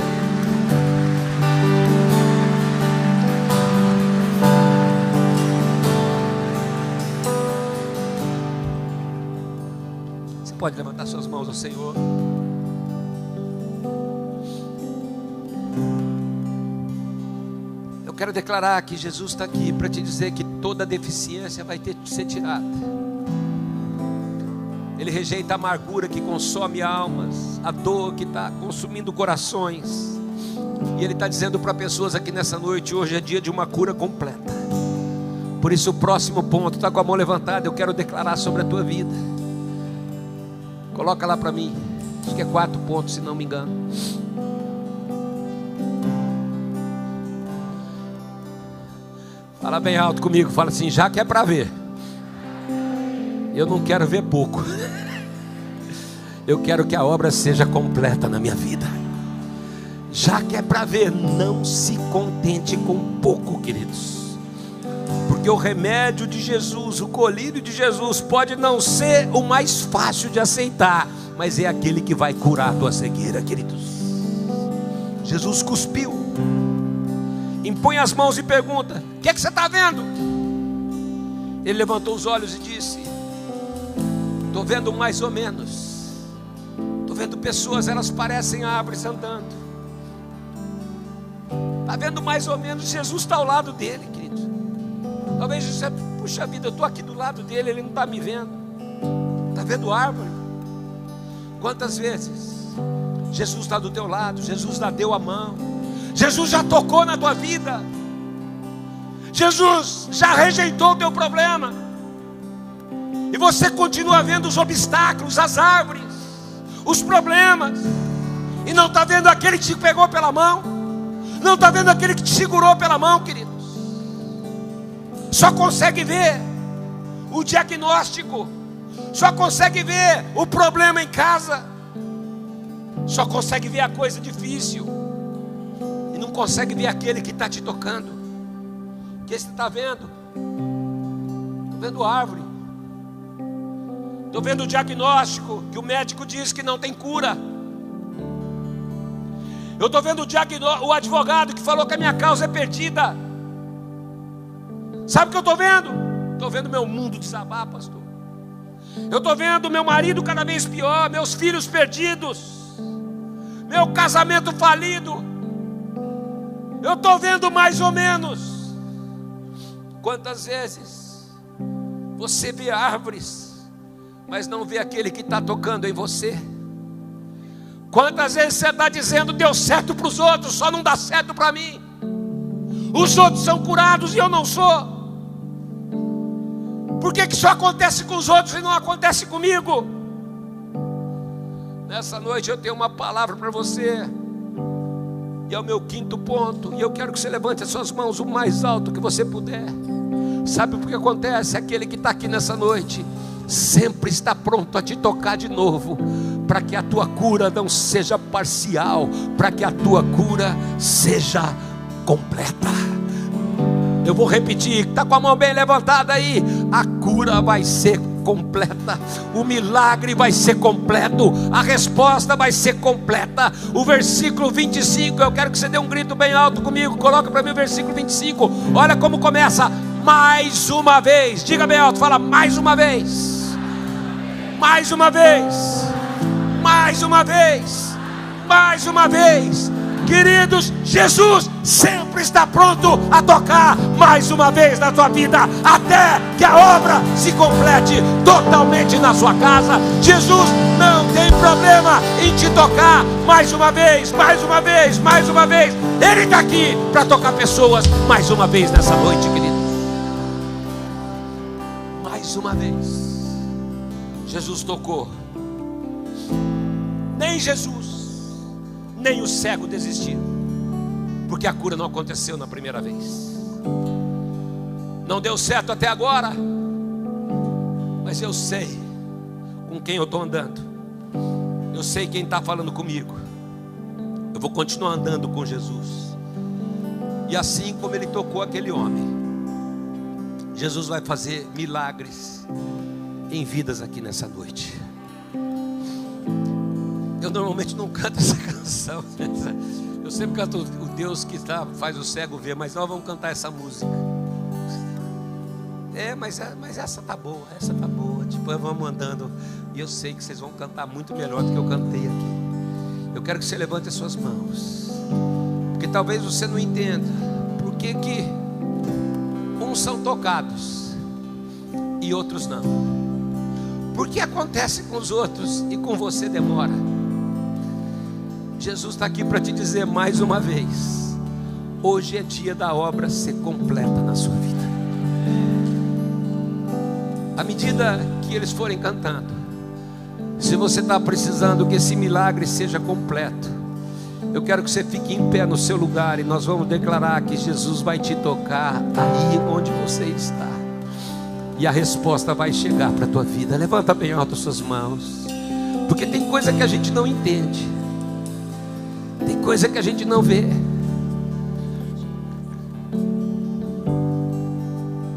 Você pode levantar suas mãos ao Senhor. Eu quero declarar que Jesus está aqui para te dizer que toda deficiência vai ter que ser tirada. Ele rejeita a amargura que consome almas, a dor que está consumindo corações. E Ele está dizendo para pessoas aqui nessa noite: hoje é dia de uma cura completa. Por isso o próximo ponto, está com a mão levantada, eu quero declarar sobre a tua vida. Coloca lá para mim, acho que é 4 pontos se não me engano. Fala bem alto comigo, fala assim: já que é para ver, eu não quero ver pouco, eu quero que a obra seja completa na minha vida. Já que é para ver, não se contente com pouco, queridos, porque o remédio de Jesus, o colírio de Jesus, pode não ser o mais fácil de aceitar, mas é aquele que vai curar a tua cegueira, queridos. Jesus cuspiu, impõe as mãos e pergunta: o que é que você está vendo? Ele levantou os olhos e disse: estou vendo mais ou menos, estou vendo pessoas, elas parecem árvores andando. Está vendo mais ou menos? Jesus está ao lado dele, querido. Talvez você, puxa vida, eu estou aqui do lado dele, ele não está me vendo. Está vendo árvore? Quantas vezes Jesus está do teu lado, Jesus já deu a mão, Jesus já tocou na tua vida, Jesus já rejeitou o teu problema, e você continua vendo os obstáculos, as árvores, os problemas, e não está vendo aquele que te pegou pela mão, não está vendo aquele que te segurou pela mão, queridos. Só consegue ver o diagnóstico, só consegue ver o problema em casa, só consegue ver a coisa difícil, e não consegue ver aquele que está te tocando. O que você está vendo? Estou vendo árvore, estou vendo o diagnóstico que o médico diz que não tem cura. Eu estou vendo o advogado que falou que a minha causa é perdida. Sabe o que eu estou vendo? Estou vendo meu mundo desabar, pastor. Eu estou vendo meu marido cada vez pior, meus filhos perdidos, meu casamento falido. Eu estou vendo mais ou menos. Quantas vezes você vê árvores, mas não vê aquele que está tocando em você? Quantas vezes você está dizendo, deu certo para os outros, só não dá certo para mim? Os outros são curados e eu não sou. Por que só acontece com os outros e não acontece comigo? Nessa noite eu tenho uma palavra para você. E é o meu quinto ponto. E eu quero que você levante as suas mãos o mais alto que você puder. Sabe por que acontece? Aquele que está aqui nessa noite sempre está pronto a te tocar de novo, para que a tua cura não seja parcial, para que a tua cura seja completa. Eu vou repetir, está com a mão bem levantada aí. A cura vai ser completa, o milagre vai ser completo, a resposta vai ser completa. O versículo 25, eu quero que você dê um grito bem alto comigo. Coloca para mim o versículo 25. Olha como começa: mais uma vez. Diga bem alto, fala: mais uma vez. Mais uma vez. Mais uma vez. Mais uma vez. Queridos, Jesus sempre está pronto a tocar mais uma vez na tua vida, até que a obra se complete totalmente na sua casa. Jesus não tem problema em te tocar mais uma vez, mais uma vez, mais uma vez. Ele está aqui para tocar pessoas mais uma vez nessa noite, queridos. Mais uma vez. Jesus tocou. Nem Jesus, nem o cego desistiram, porque a cura não aconteceu na primeira vez. Não deu certo até agora, mas eu sei com quem eu estou andando. Eu sei quem está falando comigo. Eu vou continuar andando com Jesus. E assim como ele tocou aquele homem, Jesus vai fazer milagres em vidas aqui nessa noite. Eu normalmente não canto essa canção. Eu sempre canto o Deus que faz o cego ver, mas nós vamos cantar essa música. Mas essa tá boa, essa tá boa. Tipo, vamos andando. E eu sei que vocês vão cantar muito melhor do que eu cantei aqui. Eu quero que você levante as suas mãos, porque talvez você não entenda por que uns são tocados e outros não. Por que acontece com os outros e com você demora? Jesus está aqui para te dizer mais uma vez: hoje é dia da obra ser completa na sua vida. À medida que eles forem cantando, se você está precisando que esse milagre seja completo, eu quero que você fique em pé no seu lugar e nós vamos declarar que Jesus vai te tocar aí onde você está, e a resposta vai chegar para a tua vida. Levanta bem alto as suas mãos, porque tem coisa que a gente não entende, tem coisa que a gente não vê.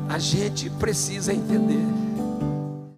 A gente precisa entender.